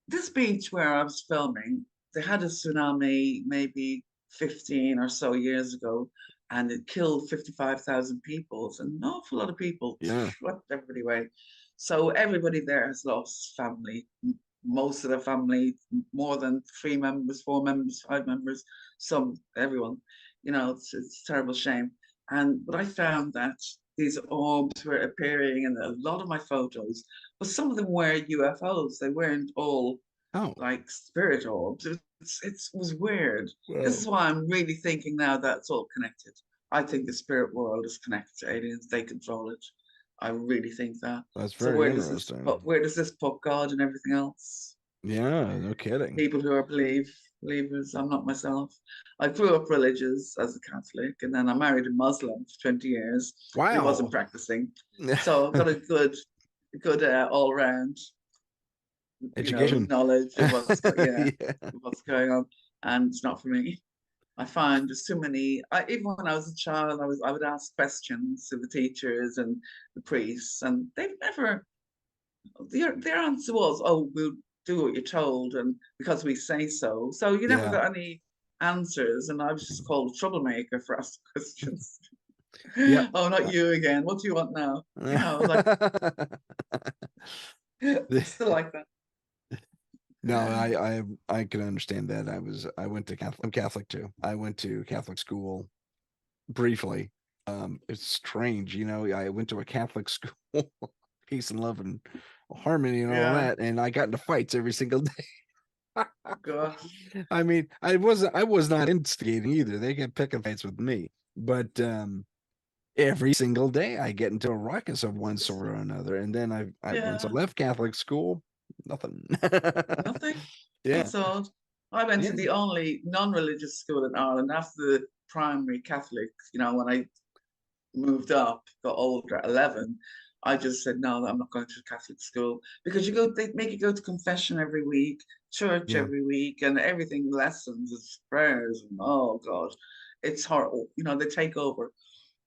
Speaker 2: this beach where I was filming, they had a tsunami maybe 15 or so years ago, and it killed 55,000 people. It's an awful lot of people,
Speaker 1: Yeah.
Speaker 2: swept everybody away. So everybody there has lost family. Most of the family, more than 3 members, 4 members, 5 members, everyone. It's a terrible shame. But I found that these orbs were appearing in a lot of my photos, but some of them were UFOs. They weren't all
Speaker 1: Oh,
Speaker 2: like spirit orbs. It was weird. This is
Speaker 1: well,
Speaker 2: why I'm really thinking now that it's all connected. I think the spirit world is connected to aliens. They control it. I really think that.
Speaker 1: that's
Speaker 2: So
Speaker 1: very interesting.
Speaker 2: where does this put God and everything else?
Speaker 1: Yeah, no kidding.
Speaker 2: People who are believers. I'm not myself. I grew up religious as a Catholic, and then I married a Muslim for 20 years. He wasn't
Speaker 1: Wow.
Speaker 2: practicing, so I've got a good all round,
Speaker 1: Education.
Speaker 2: knowledge of
Speaker 1: Yeah.
Speaker 2: what's going on, and it's not for me. I find there's too many. Even when I was a child, I would ask questions to the teachers and the priests, and they've never. Their answer was, "Oh, we'll do what you're told, and because we say so." So you never
Speaker 1: Yeah.
Speaker 2: got any answers, and I was just called a troublemaker for asking questions.
Speaker 1: Yep.
Speaker 2: Oh, not you again. What do you want now? Like still like that.
Speaker 1: No, I can understand that. I went to Catholic. I'm Catholic too. I went to Catholic school briefly. It's strange, I went to a Catholic school, peace and love and harmony and all
Speaker 2: Yeah.
Speaker 1: that, and I got into fights every single day.
Speaker 2: Gosh.
Speaker 1: I mean, I was not instigating either. They kept picking fights with me, but every single day I get into a ruckus of one sort or another. And then I once I
Speaker 2: Yeah.
Speaker 1: left Catholic school, nothing.
Speaker 2: Nothing.
Speaker 1: Yeah,
Speaker 2: That's odd. I went to
Speaker 1: yeah,
Speaker 2: the only non-religious school in Ireland after the primary Catholic. When I moved up, got older at 11, I just said, no, I'm not going to Catholic school because they make you go to confession every week, church
Speaker 1: yeah,
Speaker 2: every week, and everything lessons and prayers. And oh, God, it's horrible. They take over.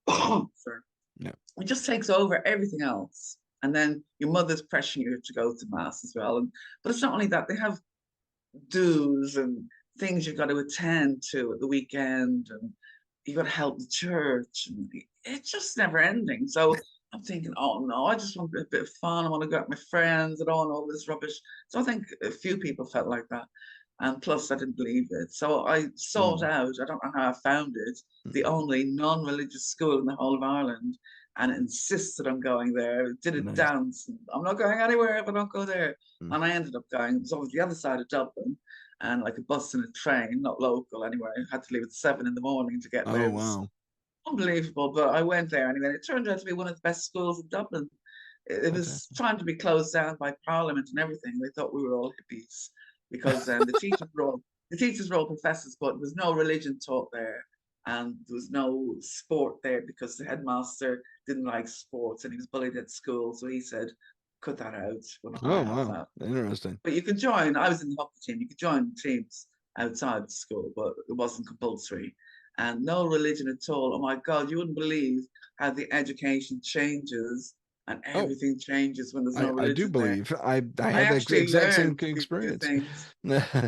Speaker 2: Sorry.
Speaker 1: yeah,
Speaker 2: It just takes over everything else. And then your mother's pressuring you to go to mass as well. But it's not only that, they have dues and things you've got to attend to at the weekend, and you've got to help the church, and it's just never ending. So I'm thinking, oh no, I just want a bit of fun. I want to go out with my friends. I don't want all this rubbish. So I think a few people felt like that. And plus, I didn't believe it. So I sought
Speaker 1: Mm,
Speaker 2: out, I don't know how I found it, the
Speaker 1: mm,
Speaker 2: only non religious school in the whole of Ireland, and insisted on going there. Did a
Speaker 1: nice.
Speaker 2: dance. I'm not going anywhere if I don't go there.
Speaker 1: Mm.
Speaker 2: And I ended up going, it was over the other side of Dublin, and like a bus and a train, not local anyway. I had to leave at 7 in the morning to get there.
Speaker 1: Oh
Speaker 2: It was
Speaker 1: wow,
Speaker 2: unbelievable. But I went there anyway. It turned out to be one of the best schools in Dublin. It was
Speaker 1: fantastic.
Speaker 2: trying to be closed down by Parliament and everything. They thought we were all hippies because the teachers were all professors, but there was no religion taught there, and there was no sport there because the headmaster didn't like sports and he was bullied at school. So he said, "Cut that out. We're not going
Speaker 1: Oh
Speaker 2: to have
Speaker 1: wow,
Speaker 2: that."
Speaker 1: interesting.
Speaker 2: But you could join. I was in the hockey team. You could join teams outside of school, but it wasn't compulsory. And no religion at all. Oh my God, you wouldn't believe how the education changes and
Speaker 1: Oh,
Speaker 2: everything changes when there's no
Speaker 1: I do
Speaker 2: religion there.
Speaker 1: believe I
Speaker 2: I
Speaker 1: had that
Speaker 2: actually
Speaker 1: exact same
Speaker 2: learned these few
Speaker 1: experience.
Speaker 2: things.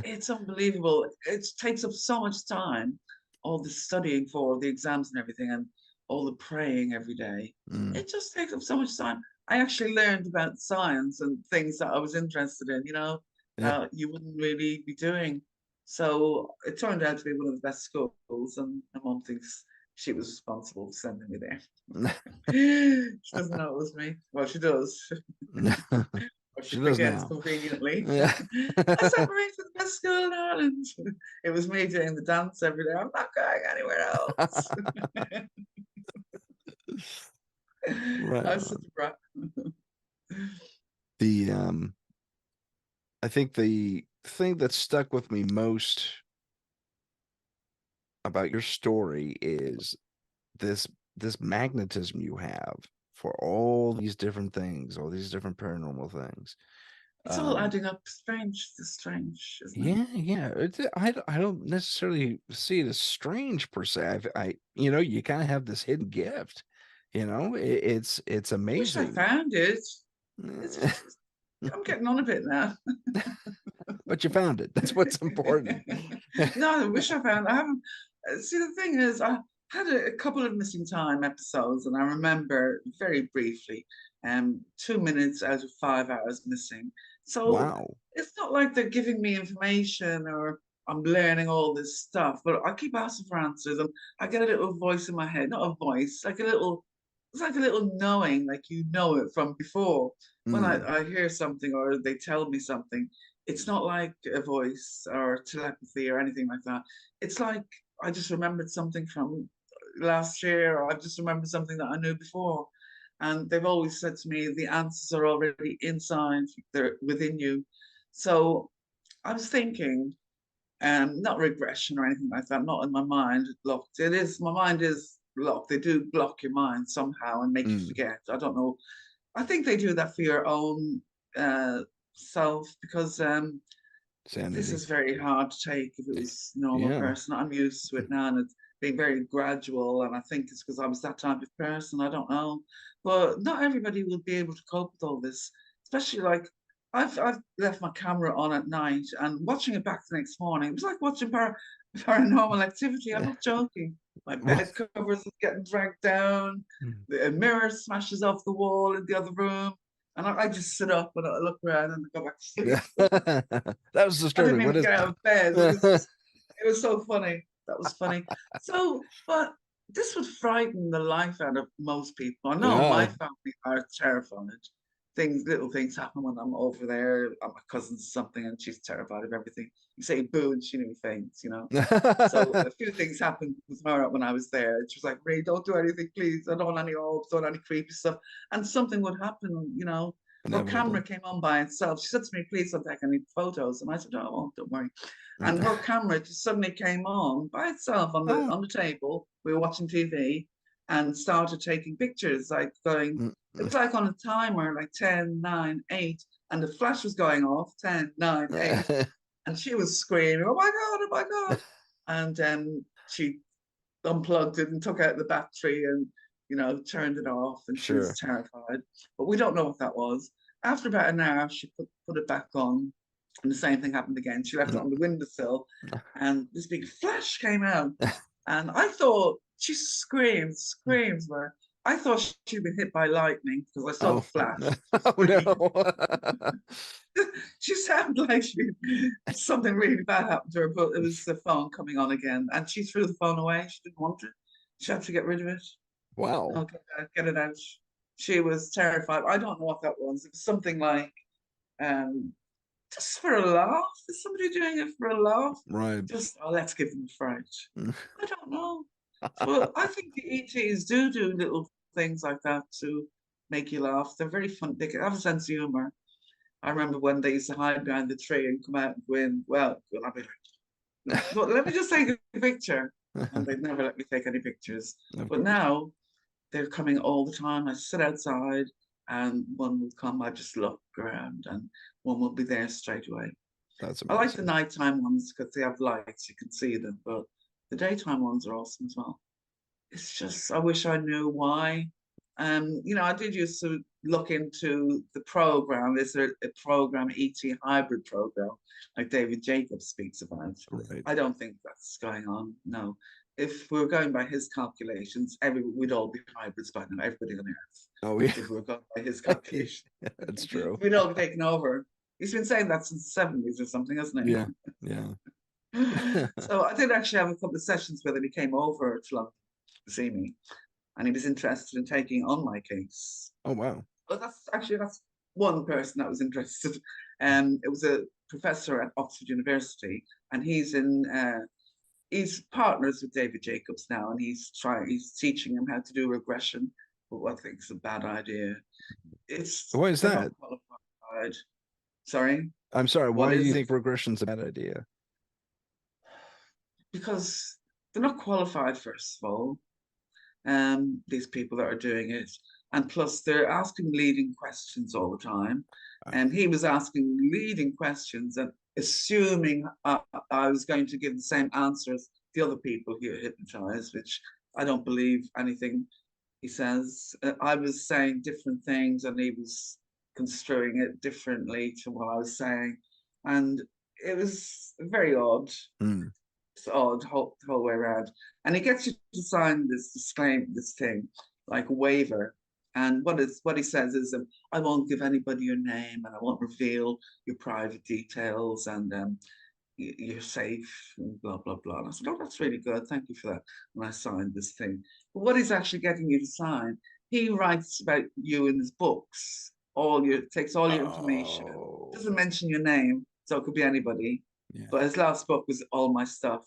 Speaker 2: It's unbelievable. It takes up so much time, all the studying for the exams and everything, and all the praying every day.
Speaker 1: Mm,
Speaker 2: It just takes up so much time. I actually learned about science and things that I was interested in,
Speaker 1: yeah.
Speaker 2: you wouldn't really be doing. So it turned out to be one of the best schools, and my mom thinks she was responsible for sending me there. She doesn't know it was me. Well, she does, or she
Speaker 1: She does
Speaker 2: forgets
Speaker 1: now.
Speaker 2: conveniently.
Speaker 1: Yeah.
Speaker 2: I sent Marie to the best school in Ireland. It was me doing the dance every day. I'm not going anywhere else.
Speaker 1: Right
Speaker 2: I was such
Speaker 1: on.
Speaker 2: a brat.
Speaker 1: The I think the thing that stuck with me most about your story is this this magnetism you have for all these different things, all these different paranormal things.
Speaker 2: It's all
Speaker 1: Um,
Speaker 2: adding up. Strange. It's strange, isn't it?
Speaker 1: yeah, yeah. I don't necessarily see it as strange per se. You kind of have this hidden gift. It's
Speaker 2: I wish I
Speaker 1: amazing.
Speaker 2: found it. It's I'm getting on a bit now.
Speaker 1: But you found it. That's what's important.
Speaker 2: No, I wish I found. I haven't. See, the thing is, I had a couple of missing time episodes, and I remember very briefly, 2 minutes out of 5 hours missing. So
Speaker 1: Wow.
Speaker 2: it's not like they're giving me information or I'm learning all this stuff, but I keep asking for answers, and I get a little voice in my head, not a voice, like a little. It's like a little knowing, like you know it from before. When
Speaker 1: Mm,
Speaker 2: I hear something or they tell me something, it's not like a voice or telepathy or anything like that. It's like I just remembered something from last year, or I've just remembered something that I knew before. And they've always said to me, the answers are already inside, they're within you. So I was thinking, not regression or anything like that, not in my mind locked. It is, my mind is locked. They do block your mind somehow and make you
Speaker 1: mm,
Speaker 2: forget. I don't know. I think they do that for your own uh, self because this
Speaker 1: sanity.
Speaker 2: is very hard to take if it was a normal
Speaker 1: Yeah.
Speaker 2: person. I'm used to it now and it's being very gradual. And I think it's because I was that type of person. I don't know. But not everybody will be able to cope with all this, especially like I've left my camera on at night and watching it back the next morning. It was like watching paranormal activity. I'm not joking. My bed covers are getting dragged down. The mirror smashes off the wall in the other room. And I just sit up and I look around and go back to sleep.
Speaker 1: That was
Speaker 2: I didn't
Speaker 1: disturbing. What
Speaker 2: even
Speaker 1: is
Speaker 2: get out of bed. It was so funny. That was funny. So, but this would frighten the life out of most people. I know my
Speaker 1: Yeah.
Speaker 2: family are terrified. Little things happen when I'm over there. My cousin's something, and she's terrified of everything. You say boo, and she nearly faints. So a few things happened with her when I was there. She was like, Ray, don't do anything, please. I don't want any orbs, don't want any creepy stuff. And something would happen. Her camera
Speaker 1: Inevitable.
Speaker 2: came on by itself. She said to me, please don't take any photos. And I said, oh, I won't, don't worry. And
Speaker 1: Mm.
Speaker 2: her camera just suddenly came on by itself on the
Speaker 1: Oh.
Speaker 2: on the table. We were watching TV and started taking pictures, like going,
Speaker 1: Mm,
Speaker 2: it was like on a timer, like 10, 9, 8, and the flash was going off, 10, 9, 8.
Speaker 1: mm.
Speaker 2: And she was screaming, oh my God, oh my God. And she unplugged it and took out the battery and turned it off, and she was
Speaker 1: Sure.
Speaker 2: terrified, but we don't know what that was. After about an hour she put it back on, and the same thing happened again. She left it
Speaker 1: Mm.
Speaker 2: on the windowsill and this big flash came out, and I thought she screams were I thought she'd been hit by lightning because I saw the
Speaker 1: Oh,
Speaker 2: flash.
Speaker 1: oh
Speaker 2: Scream.
Speaker 1: no.
Speaker 2: She sounded like something really bad happened to her, but it was the phone coming on again, and she threw the phone away. She didn't want it. She had to get rid of it.
Speaker 1: Wow.
Speaker 2: No, get it out. She was terrified. I don't know what that was. It was something like, um, just for a laugh. Is somebody doing it for a laugh?
Speaker 1: Right.
Speaker 2: Just, oh, let's give them a fright. I don't know. Well, I think the ETs do little things like that to make you laugh. They're very fun. They have a sense of humor. I remember when they used to hide behind the tree and come out and go in. Well, I'll be like, but let me just take a picture. And they'd never let me take any pictures.
Speaker 1: Of
Speaker 2: But
Speaker 1: course.
Speaker 2: now they're coming all the time. I sit outside and one will come. I just look around and one will be there straight away.
Speaker 1: That's
Speaker 2: I like the
Speaker 1: amazing.
Speaker 2: nighttime ones because they have lights, you can see them, but the daytime ones are awesome as well. It's just, I wish I knew why. I did used to look into the program. Is there a program, ET hybrid program, like David Jacobs speaks about?
Speaker 1: Right.
Speaker 2: I don't think that's going on. No. If we were going by his calculations, we'd all be hybrids by now, everybody on Earth.
Speaker 1: Oh yeah.
Speaker 2: If we were going by his
Speaker 1: Yeah,
Speaker 2: calculation,
Speaker 1: that's true.
Speaker 2: we'd all be taken over. He's been saying that since the 70s or something, hasn't he?
Speaker 1: Yeah. Yeah.
Speaker 2: So I did actually have a couple of sessions with him. He came over to London to see me, and he was interested in taking on my case.
Speaker 1: Oh wow.
Speaker 2: But that's one person that was interested. It was a professor at Oxford University, and he's partners with David Jacobs now, and he's teaching him how to do regression. But I think it's a bad idea.
Speaker 1: Why is
Speaker 2: They're not
Speaker 1: that?
Speaker 2: qualified. Sorry,
Speaker 1: I'm sorry.
Speaker 2: what
Speaker 1: Why do you
Speaker 2: is?
Speaker 1: think regression's a bad idea?
Speaker 2: Because they're not qualified, first of all, these people that are doing it. And plus, they're asking leading questions all the time.
Speaker 1: Wow.
Speaker 2: And he was asking leading questions and assuming I was going to give the same answers the other people he hypnotized, which I don't believe anything he says. I was saying different things and he was construing it differently to what I was saying. And it was very odd.
Speaker 1: Hmm.
Speaker 2: It's odd the whole way around. And he gets you to sign this disclaim, this thing, like a waiver. And what he says is, I won't give anybody your name, and I won't reveal your private details, and you're safe, and blah blah blah. And I said, oh, that's really good. Thank you for that. And I signed this thing. But what he's actually getting you to sign, he writes about you in his books. Takes all your information,
Speaker 1: Oh.
Speaker 2: doesn't mention your name, so it could be anybody.
Speaker 1: Yeah.
Speaker 2: But his last book was all my stuff.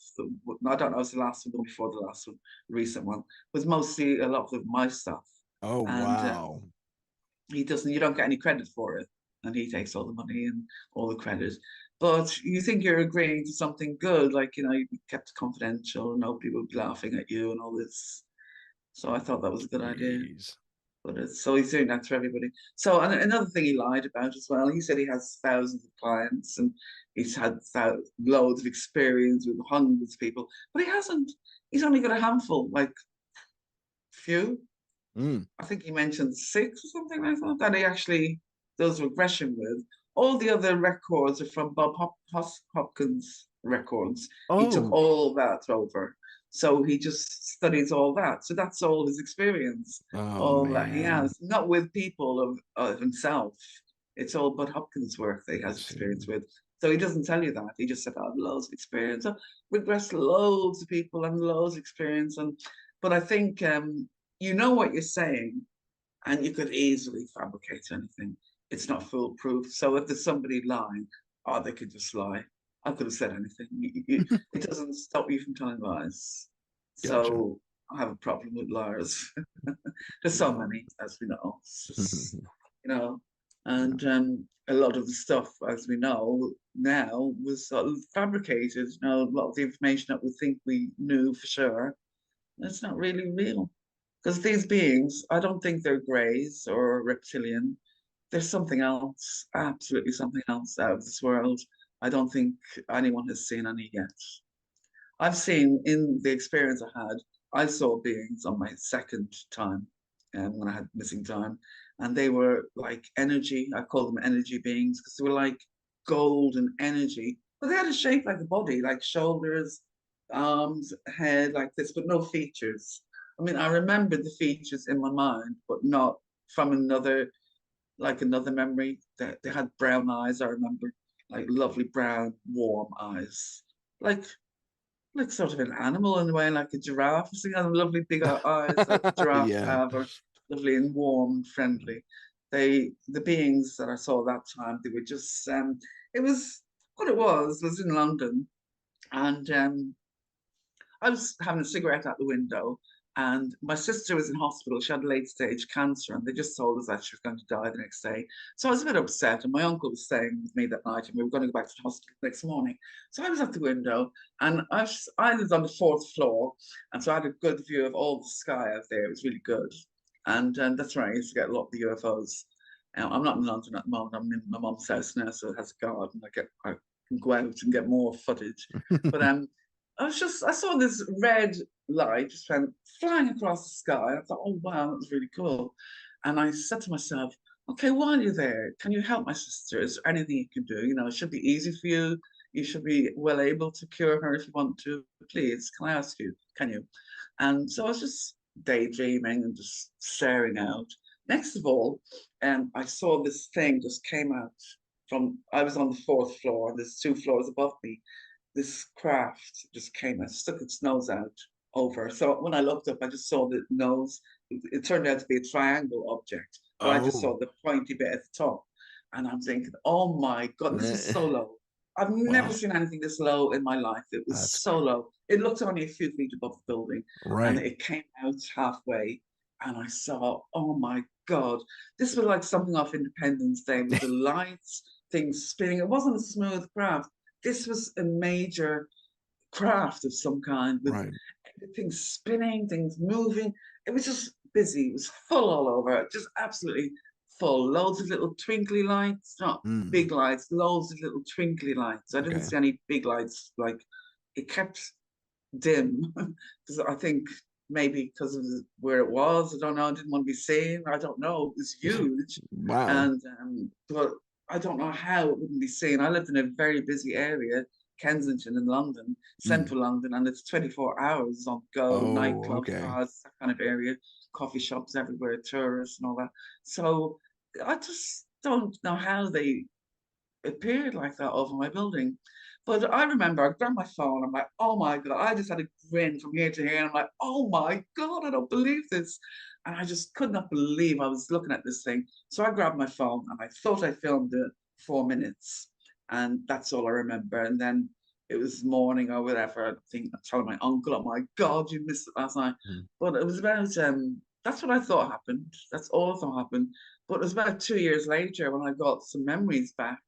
Speaker 2: I don't know, it was the last one before the last one, the recent one, was mostly a lot of my stuff.
Speaker 1: Oh
Speaker 2: And
Speaker 1: wow.
Speaker 2: you don't get any credit for it. And he takes all the money and all the credit. But you think you're agreeing to something good, like, you kept confidential, nobody would be laughing at you and all this. So I thought that was a good idea.
Speaker 1: Jeez.
Speaker 2: But so he's doing that to everybody. So and another thing he lied about as well. He said he has thousands of clients and he's had loads of experience with hundreds of people, but he hasn't. He's only got a handful, like few.
Speaker 1: Mm.
Speaker 2: I think he mentioned six or something like that that he actually does regression with. All the other records are from Bob Hopkins records. He took
Speaker 1: Oh.
Speaker 2: all that over. So he just studies all that. So that's all his experience,
Speaker 1: Oh
Speaker 2: all that he
Speaker 1: man.
Speaker 2: has, not with people of himself. It's all Bud Hopkins' work that he
Speaker 1: I
Speaker 2: has experience
Speaker 1: see.
Speaker 2: with. So he doesn't tell you that. He just said, I have loads of experience. I regress loads of people and loads of experience. But I think you know what you're saying, and you could easily fabricate anything. It's not foolproof. So if there's somebody lying, oh, they could just lie. I could have said anything. It doesn't stop you from telling lies.
Speaker 1: Gotcha.
Speaker 2: So I have a problem with liars. There's so
Speaker 1: No.
Speaker 2: many, as we know. You know, and a lot of the stuff, as we know now, was sort of fabricated. A lot of the information that we think we knew for sure, it's not really real. Because these beings, I don't think they're greys or reptilian. There's something else, absolutely something else out of this world. I don't think anyone has seen any yet. I've seen in the experience I had, I saw beings on my second time when I had missing time, and they were like energy. I call them energy beings because they were like golden energy, but they had a shape like a body, like shoulders, arms, head, like this, but no features. I mean, I remember the features in my mind, but not from another, like another memory. They had brown eyes, I remember, like lovely brown, warm eyes. Like like sort of an animal in a way, like a giraffe. So you know, the lovely big eyes that giraffes
Speaker 1: Yeah.
Speaker 2: have are lovely and warm and friendly. The beings that I saw that time, they were just, it was, what it was in London. And I was having a cigarette out the window, and my sister was in hospital. She had late stage cancer, and they just told us that she was going to die the next day. So I was a bit upset, and my uncle was staying with me that night, and we were going to go back to the hospital the next morning. So I was at the window, and I lived on the fourth floor, and so I had a good view of all the sky out there. It was really good, and that's where I used to get a lot of the UFOs. I'm not in London at the moment. I'm in my mum's house now, so it has a garden. I can go out and get more footage, but I saw this red light just went flying across the sky. I thought, oh wow, that was really cool. And I said to myself, okay, while you're there, can you help my sister? Is there anything you can do? You know, it should be easy for you. You should be well able to cure her if you want to. Please, can I ask you? Can you? And so I was just daydreaming and just staring out. Next of all, I saw this thing just came out from, I was on the fourth floor, and there's two floors above me. This craft just came and stuck its nose out over. So when I looked up, I just saw the nose. It turned out to be a triangle object, but I just
Speaker 1: Oh.
Speaker 2: saw the pointy bit at the top. And I'm thinking, oh my God, this is so low. I've never
Speaker 1: Wow.
Speaker 2: seen anything this low in my life. It was
Speaker 1: That's
Speaker 2: so low. It looked only a few feet above the building, and
Speaker 1: right.
Speaker 2: it came out halfway. And I saw, oh my God, this was like something off Independence Day with the lights, things spinning. It wasn't a smooth craft. This was a major craft of some kind with
Speaker 1: Right.
Speaker 2: things spinning, things moving. It was just busy. It was full all over, just absolutely full. Loads of little twinkly lights, not
Speaker 1: Mm.
Speaker 2: big lights, loads of little twinkly lights. I didn't
Speaker 1: Okay.
Speaker 2: see any big lights. Like it kept dim because I think maybe because of where it was. I don't know. I didn't want to be seen. I don't know. It was huge,
Speaker 1: Wow.
Speaker 2: and but I don't know how it wouldn't be seen. I lived in a very busy area, Kensington in London,
Speaker 1: Mm.
Speaker 2: central London, and it's 24 hours on go,
Speaker 1: Oh,
Speaker 2: nightclubs,
Speaker 1: okay.
Speaker 2: bars, that kind of area, coffee shops everywhere, tourists and all that. So I just don't know how they appeared like that over my building. But I remember I grabbed my phone. I'm like, oh my God. I just had a grin from here to here. And I'm like, oh my God, I don't believe this. And I just could not believe I was looking at this thing. So I grabbed my phone and I thought I filmed it 4 minutes. And that's all I remember. And then it was morning or whatever. I think I'm telling my uncle, oh my God, you missed it last night.
Speaker 1: Mm.
Speaker 2: But it was about, that's what I thought happened. That's all I thought happened. But it was about 2 years later when I got some memories back,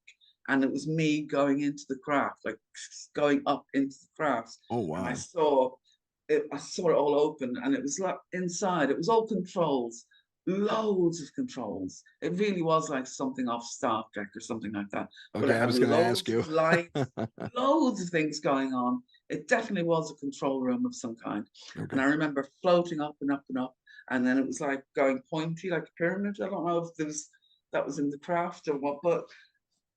Speaker 2: and it was me going into the craft, like going up into the craft,
Speaker 1: Oh,
Speaker 2: and
Speaker 1: wow.
Speaker 2: I saw it all open, and it was like inside, it was all controls, loads of controls. It really was like something off Star Trek or something like that. But
Speaker 1: Okay,
Speaker 2: it
Speaker 1: I
Speaker 2: had
Speaker 1: was gonna ask
Speaker 2: loads
Speaker 1: you.
Speaker 2: of lights, loads of things going on. It definitely was a control room of some kind. And
Speaker 1: Okay.
Speaker 2: I remember floating up and up and up, and then it was like going pointy, like a pyramid. I don't know if there was that was in the craft or what, but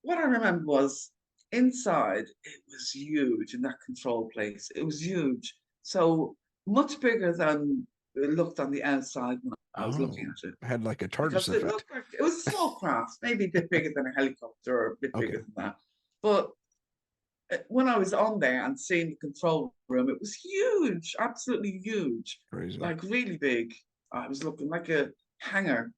Speaker 2: what I remember was inside it was huge in that control place. It was huge. So much bigger than it looked on the outside when I was looking
Speaker 1: Oh,
Speaker 2: at it.
Speaker 1: had like a TARDIS
Speaker 2: Because it
Speaker 1: effect.
Speaker 2: looked like it was a small craft, maybe a bit bigger than a helicopter or a bit bigger
Speaker 1: Okay.
Speaker 2: than that. But when I was on there and seeing the control room, it was huge, absolutely huge,
Speaker 1: Crazy.
Speaker 2: like really big. I was looking like a hangar,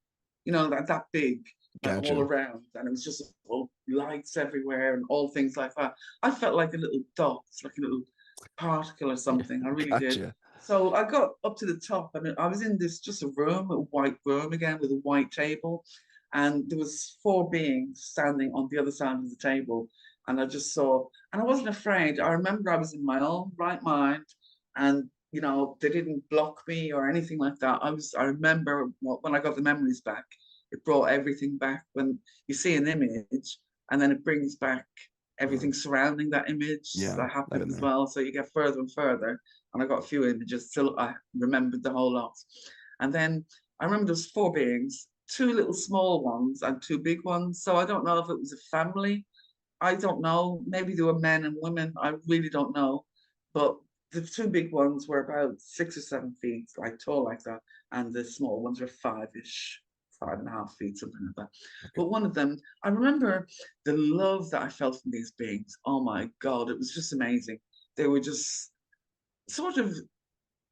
Speaker 2: that big, like all
Speaker 1: Gotcha.
Speaker 2: around, and it was just all lights everywhere and all things like that. I felt like a little dot, like a little particle or something. I really did.
Speaker 1: Gotcha.
Speaker 2: So I got up to the top, and I was in this just a room, a white room again with a white table, and there was four beings standing on the other side of the table, and I just saw, and I wasn't afraid. I remember I was in my own right mind, and they didn't block me or anything like that. I remember when I got the memories back, it brought everything back. When you see an image, and then it brings back
Speaker 1: Right.
Speaker 2: everything surrounding that image
Speaker 1: Yeah,
Speaker 2: that
Speaker 1: I've
Speaker 2: happened
Speaker 1: been
Speaker 2: as
Speaker 1: there.
Speaker 2: well. So you get further and further. And I got a few images, still I remembered the whole lot. And then I remember there was four beings, two little small ones and two big ones. So I don't know if it was a family. I don't know. Maybe they were men and women. I really don't know. But the two big ones were about 6 or 7 feet, like tall like that, and the small ones were five-ish, 5.5 feet, something like that.
Speaker 1: Okay.
Speaker 2: But one of them, I remember the love that I felt from these beings. Oh my God, it was just amazing. They were just sort of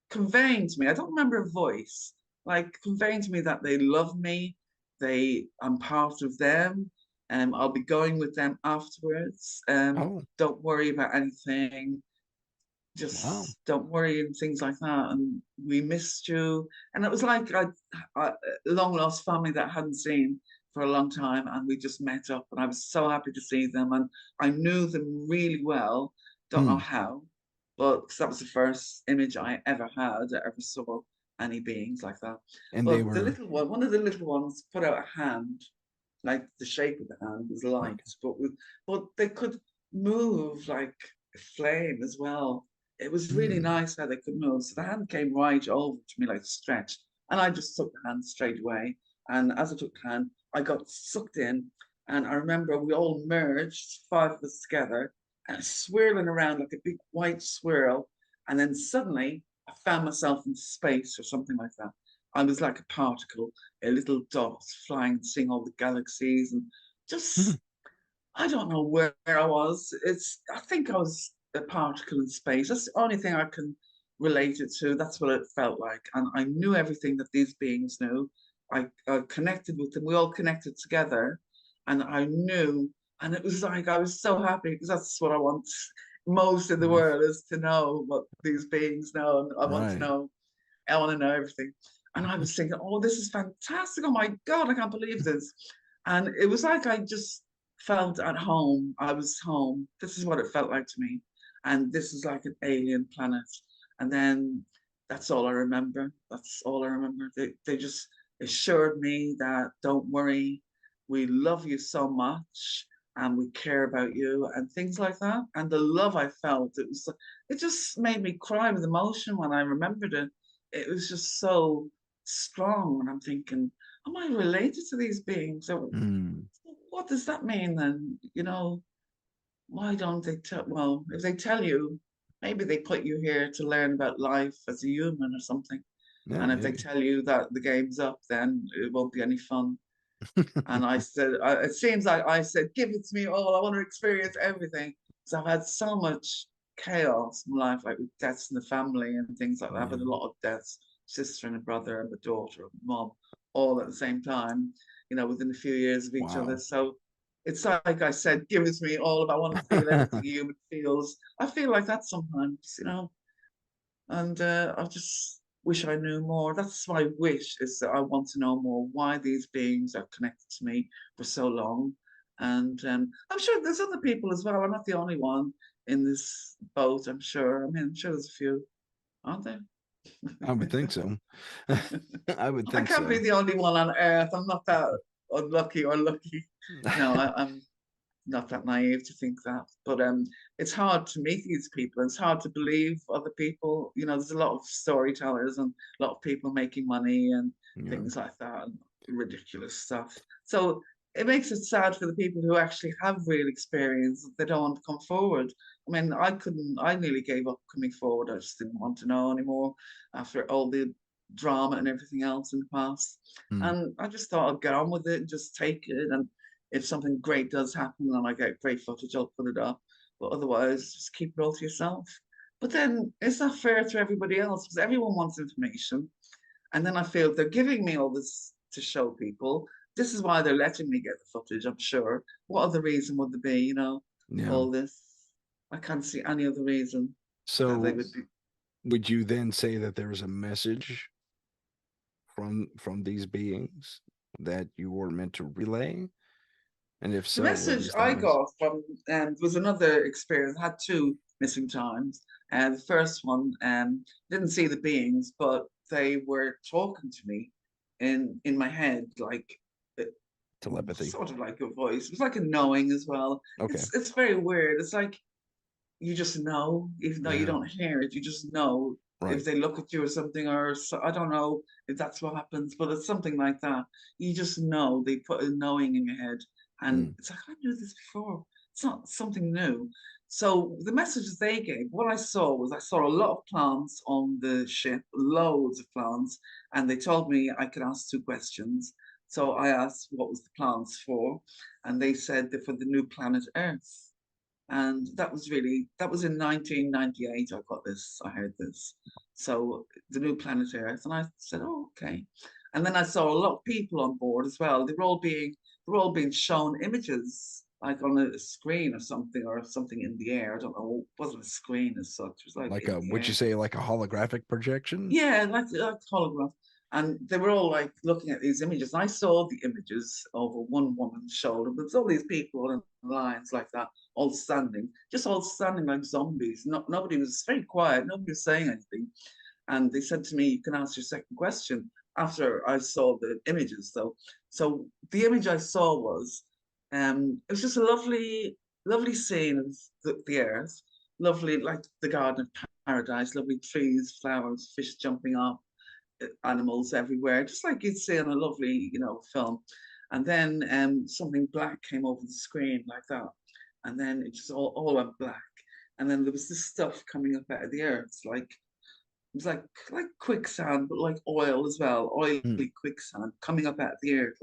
Speaker 2: conveying to me. I don't remember a voice, like conveying to me that they love me, I'm part of them, and I'll be going with them afterwards.
Speaker 1: Oh,
Speaker 2: Don't worry about anything,
Speaker 1: wow.
Speaker 2: just don't worry and things like that. And we missed you. And it was like I long lost family that I hadn't seen for a long time, and we just met up, and I was so happy to see them, and I knew them really well. Don't know
Speaker 1: Hmm.
Speaker 2: how, but that was the first image I ever had, I ever saw any beings like that.
Speaker 1: And they
Speaker 2: But the
Speaker 1: were
Speaker 2: little one, one of the little ones, put out a hand, like the shape of the hand was light,
Speaker 1: okay.
Speaker 2: but they could move like flame as well. It was really
Speaker 1: Hmm.
Speaker 2: nice how they could move. So the hand came right over to me like stretched, and I just took the hand straight away. And as I took the hand, I got sucked in, and I remember we all merged, five of us together, and swirling around like a big white swirl. And then suddenly, I found myself in space or something like that. I was like a particle, a little dot flying and seeing all the galaxies, and
Speaker 1: Hmm.
Speaker 2: just I don't know where I was. I think I was a particle in space. That's the only thing I can relate it to. That's what it felt like. And I knew everything that these beings knew. I connected with them. We all connected together. And I knew, and it was like I was so happy because that's what I want most in the
Speaker 1: Mhm.
Speaker 2: world is to know what these beings know. And I want to
Speaker 1: Right.
Speaker 2: know, I want to know everything. And I was thinking, oh, this is fantastic. Oh my God, I can't believe this. And it was like I just felt at home. I was home. This is what it felt like to me. And this is like an alien planet. And then that's all I remember. That's all I remember. They just assured me that don't worry, we love you so much and we care about you and things like that. And the love I felt, it just made me cry with emotion when I remembered it. It was just so strong. And I'm thinking, am I related to these beings? So
Speaker 1: Hmm.
Speaker 2: what does that mean then? Why don't they tell? Well, if they tell you, maybe they put you here to learn about life as a human or something.
Speaker 1: Yeah,
Speaker 2: And if they
Speaker 1: maybe.
Speaker 2: tell you that the game's up, then it won't be any fun. And I said, it seems like I said, give it to me all. I want to experience everything. Because I've had so much chaos in life, like with deaths in the family and things like that. I've
Speaker 1: Yeah.
Speaker 2: had a lot of deaths, sister and a brother and a daughter, and mom, all at the same time, within a few years of each other.
Speaker 1: Wow.
Speaker 2: So it's like I said, give it to me all. If I want to feel everything a human feels, I feel like that sometimes. And I just wish I knew more. That's my wish is that I want to know more why these beings are connected to me for so long. And I'm sure there's other people as well. I'm not the only one in this boat, I'm sure. I mean, I'm sure there's a few, aren't there?
Speaker 1: I would think so. I would
Speaker 2: I
Speaker 1: think
Speaker 2: can't be
Speaker 1: so.
Speaker 2: the only one on earth. I'm not that unlucky or lucky. I'm not that naive to think that. But it's hard to meet these people. It's hard to believe other people. There's a lot of storytellers and a lot of people making money and
Speaker 1: Yeah.
Speaker 2: things like that, and ridiculous stuff. So it makes it sad for the people who actually have real experience. They don't want to come forward. I mean, I couldn't. I nearly gave up coming forward. I just didn't want to know anymore after all the drama and everything else in the past.
Speaker 1: Hmm.
Speaker 2: And I just thought I'd get on with it and just take it. And if something great does happen and I get great footage, I'll put it up. But otherwise, just keep it all to yourself. But then it's not fair to everybody else because everyone wants information. And then I feel they're giving me all this to show people. This is why they're letting me get the footage, I'm sure. What other reason would there be,
Speaker 1: Yeah.
Speaker 2: all this? I can't see any other reason that they
Speaker 1: So
Speaker 2: would be.
Speaker 1: would you then say that there is a message from these beings that you were meant to relay? And if
Speaker 2: The
Speaker 1: so, what
Speaker 2: message
Speaker 1: is that
Speaker 2: I
Speaker 1: message?
Speaker 2: got from was another experience. I had two missing times, and the first one didn't see the beings, but they were talking to me in my head, like uh,
Speaker 1: Telepathy.
Speaker 2: sort of like a voice. It was like a knowing as well.
Speaker 1: Okay.
Speaker 2: It's very weird. It's like you just know, even though you
Speaker 1: Yeah.
Speaker 2: don't hear it, you just know
Speaker 1: Right.
Speaker 2: if they look at you or something, or so, I don't know if that's what happens, but it's something like that. You just know they put a knowing in your head, and
Speaker 1: Mm.
Speaker 2: it's like I knew this before. It's not something new. So the messages they gave, what I saw was I saw a lot of plants on the ship, loads of plants, and they told me I could ask 2 questions. So I asked what was the plants for, and they said they're for the new planet Earth. And that was in 1998. I got this, I heard this. So the new planet Earth, and I said, oh, okay. And then I saw a lot of people on board as well. They were all being shown images like on a screen or something in the air. I don't know, it wasn't a screen as such, it was like
Speaker 1: Like
Speaker 2: in
Speaker 1: a,
Speaker 2: the
Speaker 1: would you
Speaker 2: air.
Speaker 1: say like a holographic projection?
Speaker 2: Yeah, like holograph. And they were all like looking at these images. I saw the images over one woman's shoulder, but there's all these people in lines like that, just all standing like zombies. Nobody was very quiet, nobody was saying anything. And they said to me, you can ask your second question after I saw the images, though. So the image I saw was it was just a lovely scene of the earth, lovely like the Garden of Paradise, lovely trees, flowers, fish jumping up, animals everywhere, just like you'd see in a lovely, film. And then something black came over the screen like that. And then it just all went black. And then there was this stuff coming up out of the earth, like it was like quicksand, but like oil as well, oily
Speaker 1: Hmm.
Speaker 2: quicksand coming up out of the earth,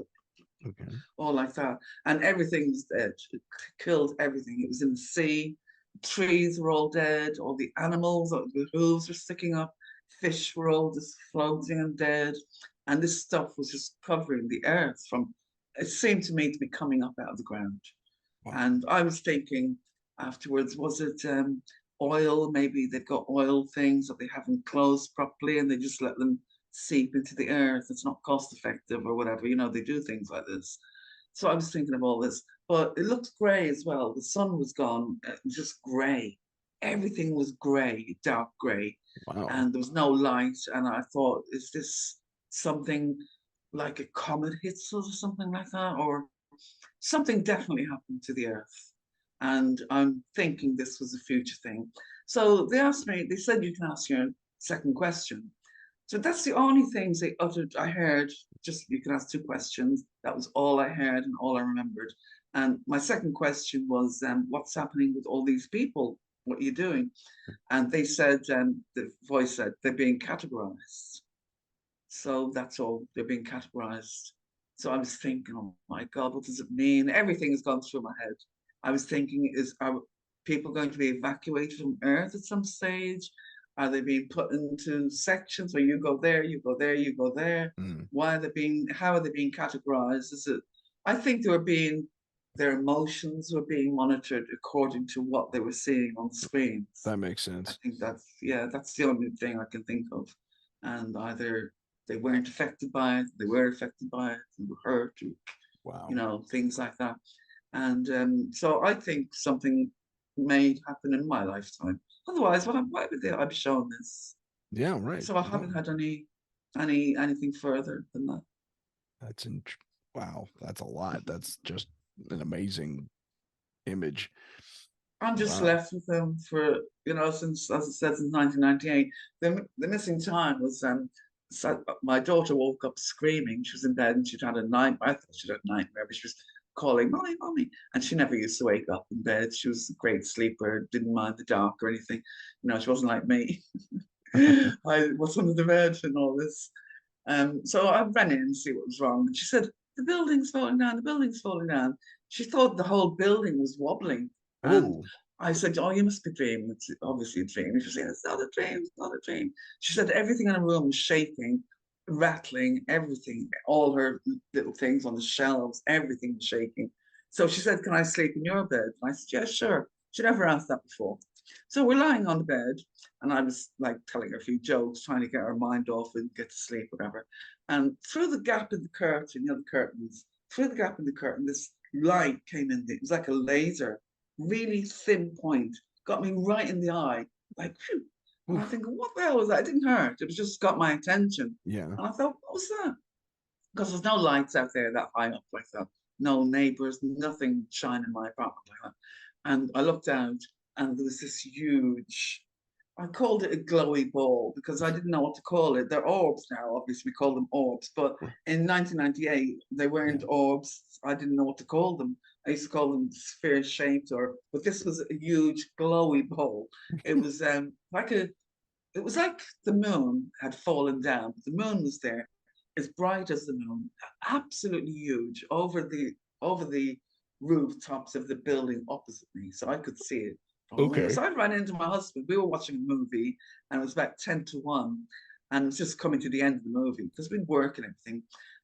Speaker 1: Okay.
Speaker 2: all like that. And everything was dead. It killed everything. It was in the sea. Trees were all dead. All the animals, the hooves were sticking up. Fish were all just floating and dead. And this stuff was just covering the earth from, it seemed to me to be coming up out of the ground.
Speaker 1: Wow.
Speaker 2: And I was thinking afterwards, was it oil? Maybe they've got oil things that they haven't closed properly and they just let them seep into the earth. It's not cost effective or whatever. They do things like this. So I was thinking of all this, but it looked grey as well. The sun was gone, just grey. Everything was grey, dark grey,
Speaker 1: Wow.
Speaker 2: and there was no light. And I thought, is this something like a comet hits us or something like that? Or something definitely happened to the earth. And I'm thinking this was a future thing. So they said you can ask your second question. So that's the only things they uttered. I heard just you can ask 2 questions. That was all I heard and all I remembered. And my second question was, what's happening with all these people? What are you doing? And they said, the voice said, they're being categorized. So that's all. They're being categorized. So I was thinking, oh my God, what does it mean? Everything has gone through my head. I was thinking, are people going to be evacuated from Earth at some stage? Are they being put into sections where you go there, you go there, you go there?
Speaker 1: Mm.
Speaker 2: How are they being categorized? I think their emotions were being monitored according to what they were seeing on the screens.
Speaker 1: That makes
Speaker 2: I
Speaker 1: sense.
Speaker 2: think that's the only thing I can think of. And either they weren't affected by it, they were affected by it, they were hurt,
Speaker 1: Wow.
Speaker 2: things like that. And so I think something may happen in my lifetime. Otherwise, why would I be showing this?
Speaker 1: Yeah, right.
Speaker 2: So I
Speaker 1: No,
Speaker 2: haven't had anything further than that.
Speaker 1: that's in, wow, that's a lot. That's just an amazing image.
Speaker 2: I'm just
Speaker 1: Wow.
Speaker 2: left with them for since, as I said, since 1998. The missing time was so my daughter woke up screaming. She was in bed and she'd had a nightmare. I thought she'd had a nightmare, but she was calling, "Mommy, Mommy," and she never used to wake up in bed. She was a great sleeper, didn't mind the dark or anything. She wasn't like me. I was under the bed and all this. So I ran in to see what was wrong. And she said, the building's falling down, the building's falling down. She thought the whole building was wobbling. And
Speaker 1: Oh,
Speaker 2: I said, oh, you must be dreaming. It's obviously a dream. She said, it's not a dream, it's not a dream. She said everything in her room was shaking, rattling, everything, all her little things on the shelves, everything was shaking. So she said, can I sleep in your bed? And I said, yeah, sure. She never asked that before. So we're lying on the bed, and I was like telling her a few jokes, trying to get her mind off and get to sleep, whatever. And through the gap in the curtain, the curtains, through the gap in the curtain, this light came in. It was like a laser, really thin point, got me right in the eye, like, phew. And I
Speaker 1: oof.
Speaker 2: think, what the hell was that? It didn't hurt. It was just got my attention.
Speaker 1: Yeah.
Speaker 2: And I thought, what was that? Because there's no lights out there that high up like that. No neighbors, nothing shining in my apartment like that. And I looked out and there was this huge, I called it a glowy ball because I didn't know what to call it. They're orbs now, obviously we call them orbs, but in 1998 they
Speaker 1: Yeah.
Speaker 2: weren't orbs. I didn't know what to call them. I used to call them sphere shaped, but this was a huge glowy bowl. It was like a it was like the moon had fallen down. The moon was there, as bright as the moon, absolutely huge, over the rooftops of the building opposite me, so I could see it from away.
Speaker 1: Okay.
Speaker 2: So I ran into my husband. We were watching a movie, and it was about 10 to 1, and it was just coming to the end of the movie because we'd work and everything.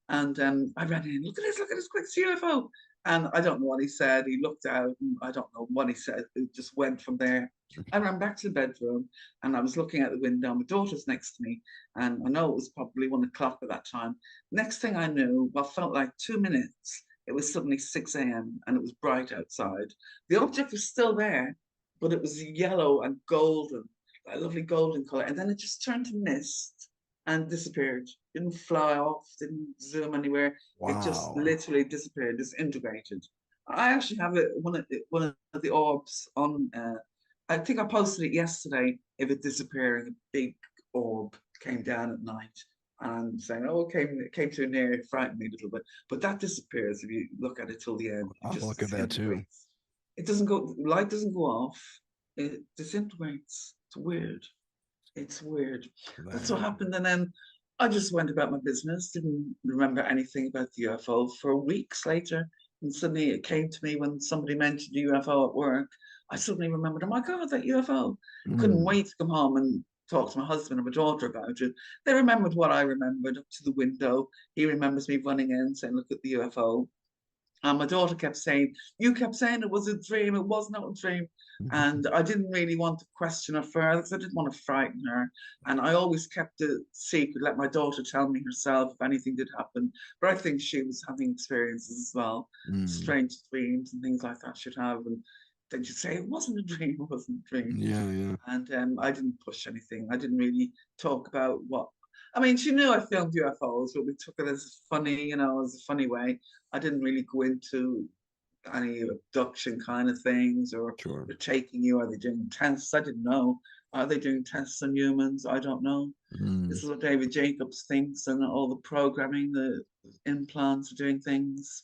Speaker 2: And I ran in. Look at this, quick UFO! And I don't know what he said. He looked out, and I don't know what he said. It just went from there. I ran back to the bedroom, and I was looking out the window. My daughter's next to me, and I know it was probably 1 o'clock at that time. Next thing I knew, what felt like 2 minutes, it was suddenly 6 a.m. and it was bright outside. The object was still there, but it was yellow and golden, a lovely golden color. And then it just turned to mist and disappeared. Didn't fly off, didn't zoom anywhere. It just
Speaker 1: Wow.
Speaker 2: literally disappeared, disintegrated. I actually have it one of the orbs on. I think I posted it yesterday. Of it disappearing, a big orb came down at night, and saying, "Oh, it came too near, it frightened me a little bit." But that disappears if you look at it till the end. It
Speaker 1: I'll
Speaker 2: just
Speaker 1: look at that too.
Speaker 2: disintegrates. It doesn't go. Light doesn't go off. It disintegrates. It's weird. It's weird. That's what
Speaker 1: That,
Speaker 2: happened, and then I just went about my business. Didn't remember anything about the UFO for weeks later, and suddenly it came to me when somebody mentioned a UFO at work. I suddenly remembered, oh my God, that UFO. Couldn't
Speaker 1: mm,
Speaker 2: wait to come home and talk to my husband and my daughter about it. They remembered what I remembered up to the window. He remembers me running in saying, look at the UFO. And my daughter kept saying, you kept saying it was a dream. It was not a dream. And I didn't really want to question her further because I didn't want to frighten her. And I always kept it secret, let my daughter tell me herself if anything did happen. But I think she was having experiences as well,
Speaker 1: mm,
Speaker 2: strange dreams and things like that she'd have. And then she'd say, it wasn't a dream, it wasn't a dream.
Speaker 1: yeah, yeah,
Speaker 2: And I didn't push anything. I didn't really talk about what. I mean, she knew I filmed UFOs, but we took it as funny, as a funny way. I didn't really go into any abduction kind of things, or
Speaker 1: sure.
Speaker 2: they're taking you. Are they doing tests? I didn't know. Are they doing tests on humans? I don't know.
Speaker 1: Mm,
Speaker 2: This is what David Jacobs thinks, and all the programming, the implants are doing things.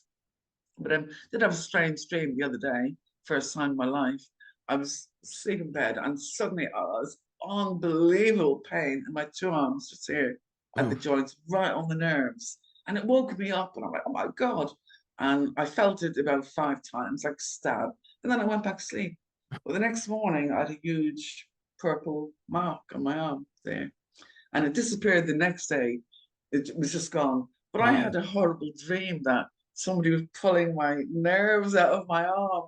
Speaker 2: But I did have a strange dream the other day, first time in my life. I was asleep in bed, and suddenly I was unbelievable pain in my two arms, just here at the
Speaker 1: oh,
Speaker 2: joints, right on the nerves. And it woke me up, and I'm like, oh my God. And I felt it about 5 times, like stab. And then I went back to sleep. Well, the next morning, I had a huge purple mark on my arm there. And it disappeared the next day. It was just gone. But I
Speaker 1: wow.
Speaker 2: had a horrible dream that somebody was pulling my nerves out of my arm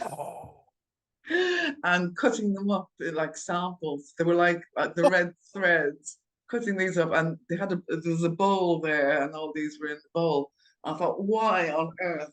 Speaker 1: Oh,
Speaker 2: and cutting them up in like samples. They were like the red threads, cutting these up, and there was a bowl there, and all these were in the bowl. I thought, why on earth?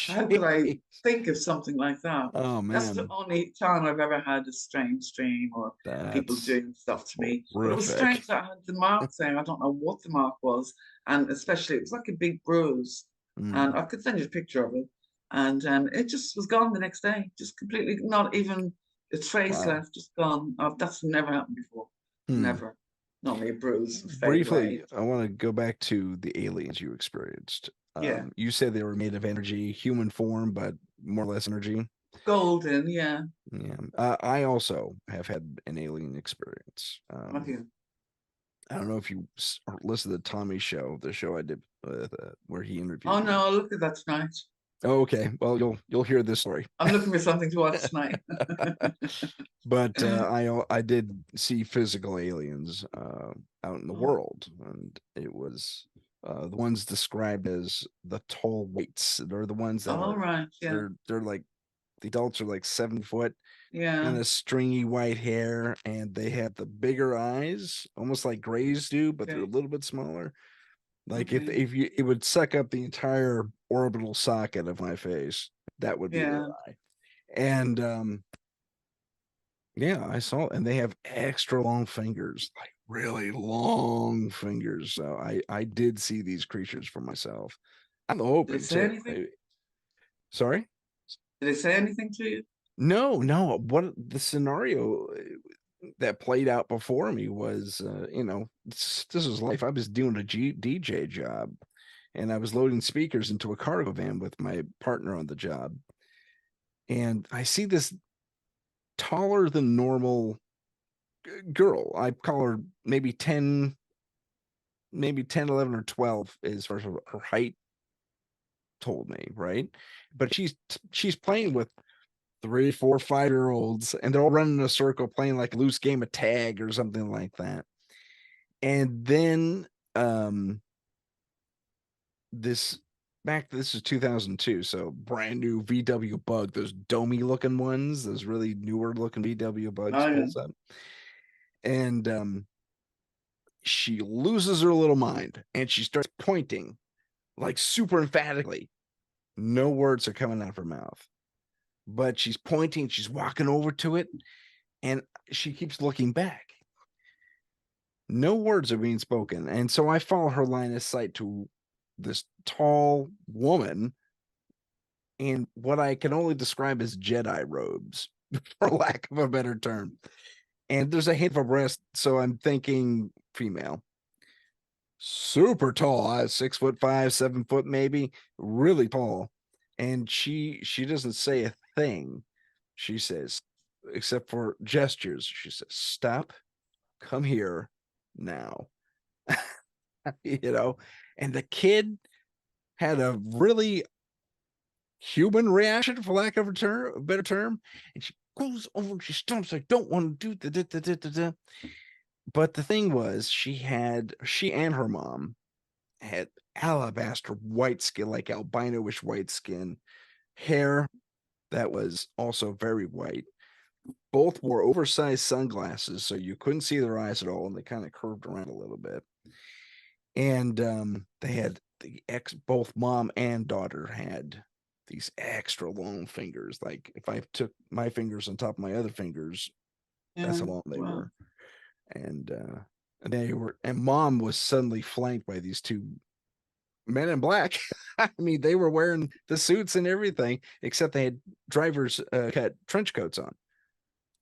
Speaker 2: How could I
Speaker 1: jeez.
Speaker 2: think of something like that?
Speaker 1: Oh
Speaker 2: That's the
Speaker 1: man,
Speaker 2: only time I've ever had a strange dream or people
Speaker 1: that's
Speaker 2: doing stuff to me. But it was
Speaker 1: horrific.
Speaker 2: strange that I had the mark there. I don't know what the mark was. And especially, it was like a big bruise. And
Speaker 1: Mm,
Speaker 2: I could send you a picture of it. And it just was gone the next day, just completely, not even a trace
Speaker 1: wow.
Speaker 2: left, just gone. That's never happened before.
Speaker 1: Hmm.
Speaker 2: Never. Normally a bruise would fade away.
Speaker 1: Briefly, I want to go back to the aliens you experienced.
Speaker 2: Yeah.
Speaker 1: You said they were made of energy, human form, but more or less energy.
Speaker 2: Golden, yeah.
Speaker 1: Yeah. I also have had an alien experience.
Speaker 2: Have you?
Speaker 1: I don't know if you listened to Tommy's show, the show I did with, where he
Speaker 2: Oh
Speaker 1: interviewed me.
Speaker 2: no, I'll look at that tonight.
Speaker 1: Oh, okay. Well, you'll hear this story.
Speaker 2: I'm looking for something to watch tonight.
Speaker 1: But I did see physical aliens out in the
Speaker 2: Oh,
Speaker 1: world, and it was the ones described as the tall whites. They're the ones that
Speaker 2: all
Speaker 1: are
Speaker 2: right, yeah,
Speaker 1: they're like the adults are like 7 foot,
Speaker 2: yeah,
Speaker 1: kind of stringy white hair, and they have the bigger eyes, almost like grays do, but they're a
Speaker 2: okay,
Speaker 1: little bit smaller. Like
Speaker 2: okay,
Speaker 1: if you it would suck up the entire orbital socket of my face, that would be their
Speaker 2: yeah,
Speaker 1: eye. And yeah, I saw, and they have extra long fingers, like really long fingers. So I did see these creatures for myself. I'm
Speaker 2: did they
Speaker 1: hoping
Speaker 2: say
Speaker 1: too.
Speaker 2: anything?
Speaker 1: Sorry?
Speaker 2: Did they say anything to you?
Speaker 1: No, no. What the scenario that played out before me was, this was life. I was doing a DJ job, and I was loading speakers into a cargo van with my partner on the job. And I see this taller than normal girl. I call her maybe 10, 11 or 12 as far as her height told me, right? But she's playing with 3, 4, 5-year olds, and they're all running in a circle playing like a loose game of tag or something like that. And then this is 2002, so brand new VW Bug, those domey looking ones, those really newer looking VW Bugs
Speaker 2: Oh, yeah.
Speaker 1: pulls up. And she loses her little mind and she starts pointing like super emphatically. No words are coming out of her mouth, but she's pointing, she's walking over to it, and she keeps looking back. No words are being spoken. And so I follow her line of sight to this tall woman in what I can only describe as Jedi robes, for lack of a better term. And there's a hint of a breast, so I'm thinking female. Super tall, 6'5", 7 foot maybe, really tall. And she doesn't say a thing. She says, except for gestures, she says, "Stop, come here now." You know, and the kid had a really human reaction, for lack of a better term. And she goes over and she stomps, "I don't want to do the." But the thing was, she and her mom had alabaster white skin, like albino-ish white skin, hair that was also very white. Both wore oversized sunglasses, so you couldn't see their eyes at all, and they kind of curved around a little bit. And they had both mom and daughter had these extra long fingers. Like if I took my fingers on top of my other fingers, that's
Speaker 2: Yeah.
Speaker 1: how long they
Speaker 2: Wow.
Speaker 1: were. And mom was suddenly flanked by these two men in black. I mean, they were wearing the suits and everything, except they had drivers cut trench coats on.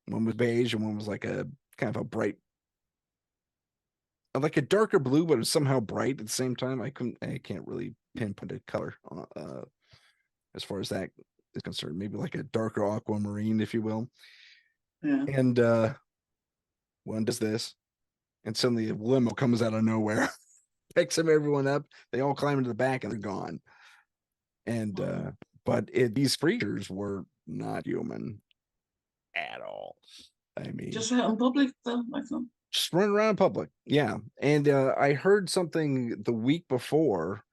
Speaker 1: One was beige and one was like a kind of a bright, like a darker blue, but it was somehow bright at the same time. I can't really pinpoint a color as far as that is concerned. Maybe like a darker aquamarine, if you will.
Speaker 2: Yeah.
Speaker 1: And one does this, and suddenly a limo comes out of nowhere, picks everyone up. They all climb into the back and they're gone. And but these creatures were not human at all. I mean,
Speaker 2: Just out in public though, like that.
Speaker 1: just run around in public. Yeah. And I heard something the week before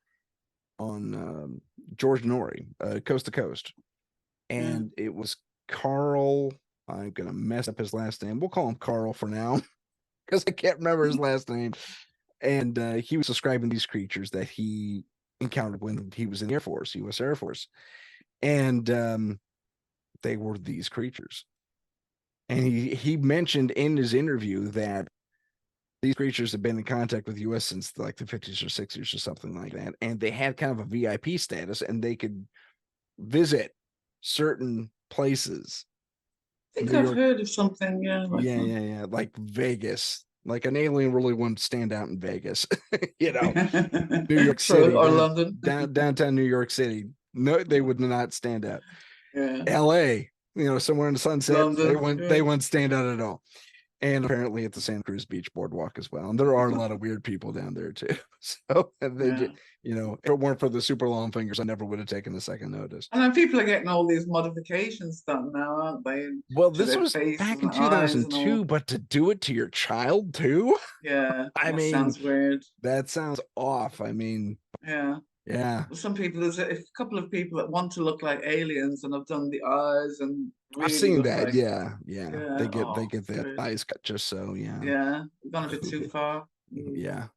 Speaker 1: on George Nori, Coast to Coast.
Speaker 2: Yeah.
Speaker 1: And it was Carl. I'm going to mess up his last name. We'll call him Carl for now because I can't remember his last name. And he was describing these creatures that he encountered when he was in the Air Force, U.S. Air Force. And they were these creatures. And he mentioned in his interview that these creatures have been in contact with the U.S. since like the 50s or 60s or something like that. And they had kind of a VIP status and they could visit certain places.
Speaker 2: I think
Speaker 1: New
Speaker 2: I've
Speaker 1: York.
Speaker 2: heard of something, yeah, like
Speaker 1: Yeah,
Speaker 2: that.
Speaker 1: yeah, yeah. Like Vegas. Like an alien really wouldn't stand out in Vegas. You know, New York
Speaker 2: So,
Speaker 1: City,
Speaker 2: or London.
Speaker 1: downtown New York City. No, they would not stand out.
Speaker 2: Yeah.
Speaker 1: LA, somewhere in the sunset,
Speaker 2: London.
Speaker 1: they
Speaker 2: Yeah.
Speaker 1: wouldn't stand out at all. And apparently at the Santa Cruz Beach Boardwalk as well. And there are a lot of weird people down there too. So they
Speaker 2: Yeah.
Speaker 1: just, if it weren't for the super long fingers, I never would have taken a second notice.
Speaker 2: And then people are getting all these modifications done now, aren't they?
Speaker 1: Well,
Speaker 2: To
Speaker 1: this
Speaker 2: their
Speaker 1: was
Speaker 2: faces
Speaker 1: back in
Speaker 2: and eyes and all.
Speaker 1: 2002, but to do it to your child too?
Speaker 2: Yeah,
Speaker 1: I
Speaker 2: that
Speaker 1: mean,
Speaker 2: sounds weird.
Speaker 1: that sounds off. I mean,
Speaker 2: Yeah.
Speaker 1: yeah.
Speaker 2: Some people, there's a couple of people that want to look like aliens and have done the eyes and
Speaker 1: I've
Speaker 2: really
Speaker 1: seen
Speaker 2: look
Speaker 1: that.
Speaker 2: like,
Speaker 1: Yeah, yeah.
Speaker 2: yeah,
Speaker 1: They
Speaker 2: oh,
Speaker 1: get
Speaker 2: it's
Speaker 1: the
Speaker 2: weird.
Speaker 1: eyes cut just so, yeah.
Speaker 2: Yeah, we've gone a bit too far.
Speaker 1: Yeah.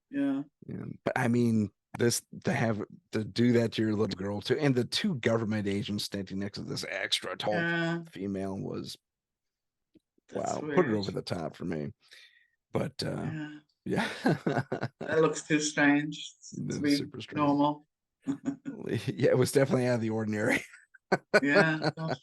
Speaker 2: Yeah.
Speaker 1: Yeah. But I mean, this to do that to your little girl too, and the two government agents standing next to this extra tall
Speaker 2: Yeah,
Speaker 1: female was
Speaker 2: that's
Speaker 1: wow, put it
Speaker 2: weird.
Speaker 1: over the top for me. But
Speaker 2: Yeah,
Speaker 1: yeah,
Speaker 2: that looks too strange to be
Speaker 1: super strange.
Speaker 2: normal.
Speaker 1: Yeah, it was definitely out of the ordinary.
Speaker 2: Yeah, gosh.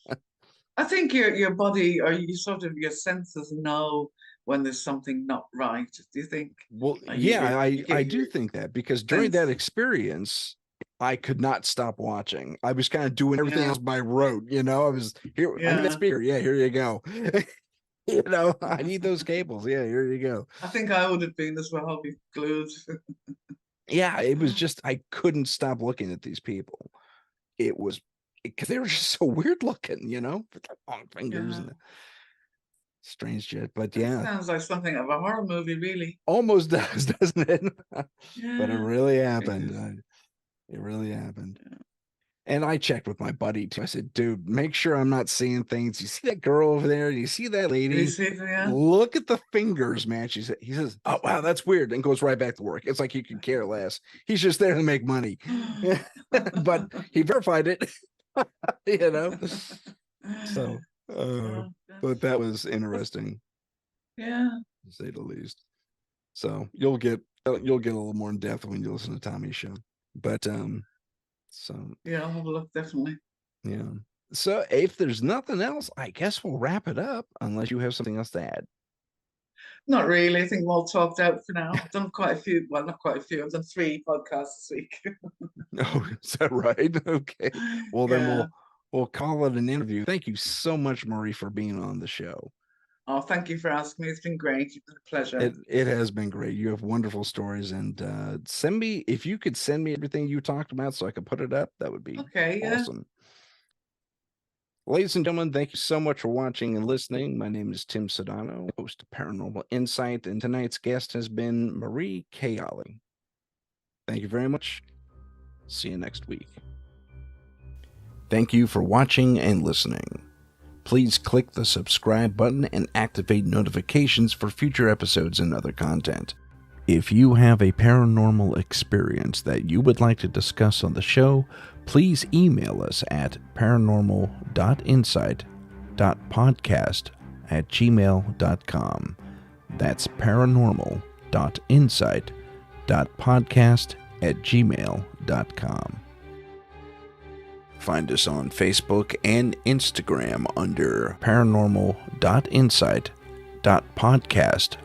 Speaker 2: I think your body or you sort of your senses know when there's something not right? Do you think?
Speaker 1: Well,
Speaker 2: You
Speaker 1: yeah,
Speaker 2: you get
Speaker 1: I
Speaker 2: your
Speaker 1: do think that, because during that
Speaker 2: sense.
Speaker 1: experience, I could not stop watching. I was kind of doing everything
Speaker 2: Yeah,
Speaker 1: else by rote, you know. I was here. I need that
Speaker 2: yeah.
Speaker 1: speaker. Yeah, here you go. You know, I need those cables. Yeah, here you go.
Speaker 2: I think I would have been as well. I'll be glued.
Speaker 1: Yeah, it was just I couldn't stop looking at these people. It was because they were just so weird looking, you know, with the long fingers
Speaker 2: Yeah,
Speaker 1: and the strange jet. But
Speaker 2: it
Speaker 1: yeah,
Speaker 2: sounds like something of a horror movie, really.
Speaker 1: almost does, doesn't it? But it
Speaker 2: Yeah,
Speaker 1: really
Speaker 2: it
Speaker 1: happened.
Speaker 2: is.
Speaker 1: It really happened.
Speaker 2: Yeah.
Speaker 1: And I checked with my buddy too. I said, dude, make sure I'm not seeing things. You see that girl over there? You see that
Speaker 2: Did he
Speaker 1: lady?
Speaker 2: see it? Yeah.
Speaker 1: Look at the fingers, man. He says, oh, wow, that's weird. And goes right back to work. It's like he could care less. He's just there to make money. But he verified it, you know? So, uh,
Speaker 2: Oh,
Speaker 1: but that was interesting,
Speaker 2: yeah,
Speaker 1: to say the least. So you'll get a little more in depth when you listen to Tommy's show. But so
Speaker 2: yeah, I'll have a look, definitely.
Speaker 1: yeah. So if there's nothing else, I guess we'll wrap it up unless you have something else to add.
Speaker 2: Not really. I think we're all talked out for now. I've done quite a few. Well, not quite a few. I've done 3 podcasts this week.
Speaker 1: Oh, is that right? Okay. Well, then
Speaker 2: Yeah.
Speaker 1: we'll call it an interview. Thank you so much, Marie, for being on the show.
Speaker 2: Oh, thank you for asking me. It's been great. It's been a pleasure.
Speaker 1: It has been great. You have wonderful stories, and send me if you could send me everything you talked about so I could put it up. That would be
Speaker 2: Okay, yeah.
Speaker 1: awesome. Ladies and gentlemen, thank you so much for watching and listening. My name is Tim Sedano, host of Paranormal Insight, and tonight's guest has been Marie Kayali. Thank you very much. See you next week. Thank you for watching and listening. Please click the subscribe button and activate notifications for future episodes and other content. If you have a paranormal experience that you would like to discuss on the show, please email us at paranormal.insight.podcast@gmail.com. That's paranormal.insight.podcast@gmail.com. Find us on Facebook and Instagram under paranormal.insight.podcast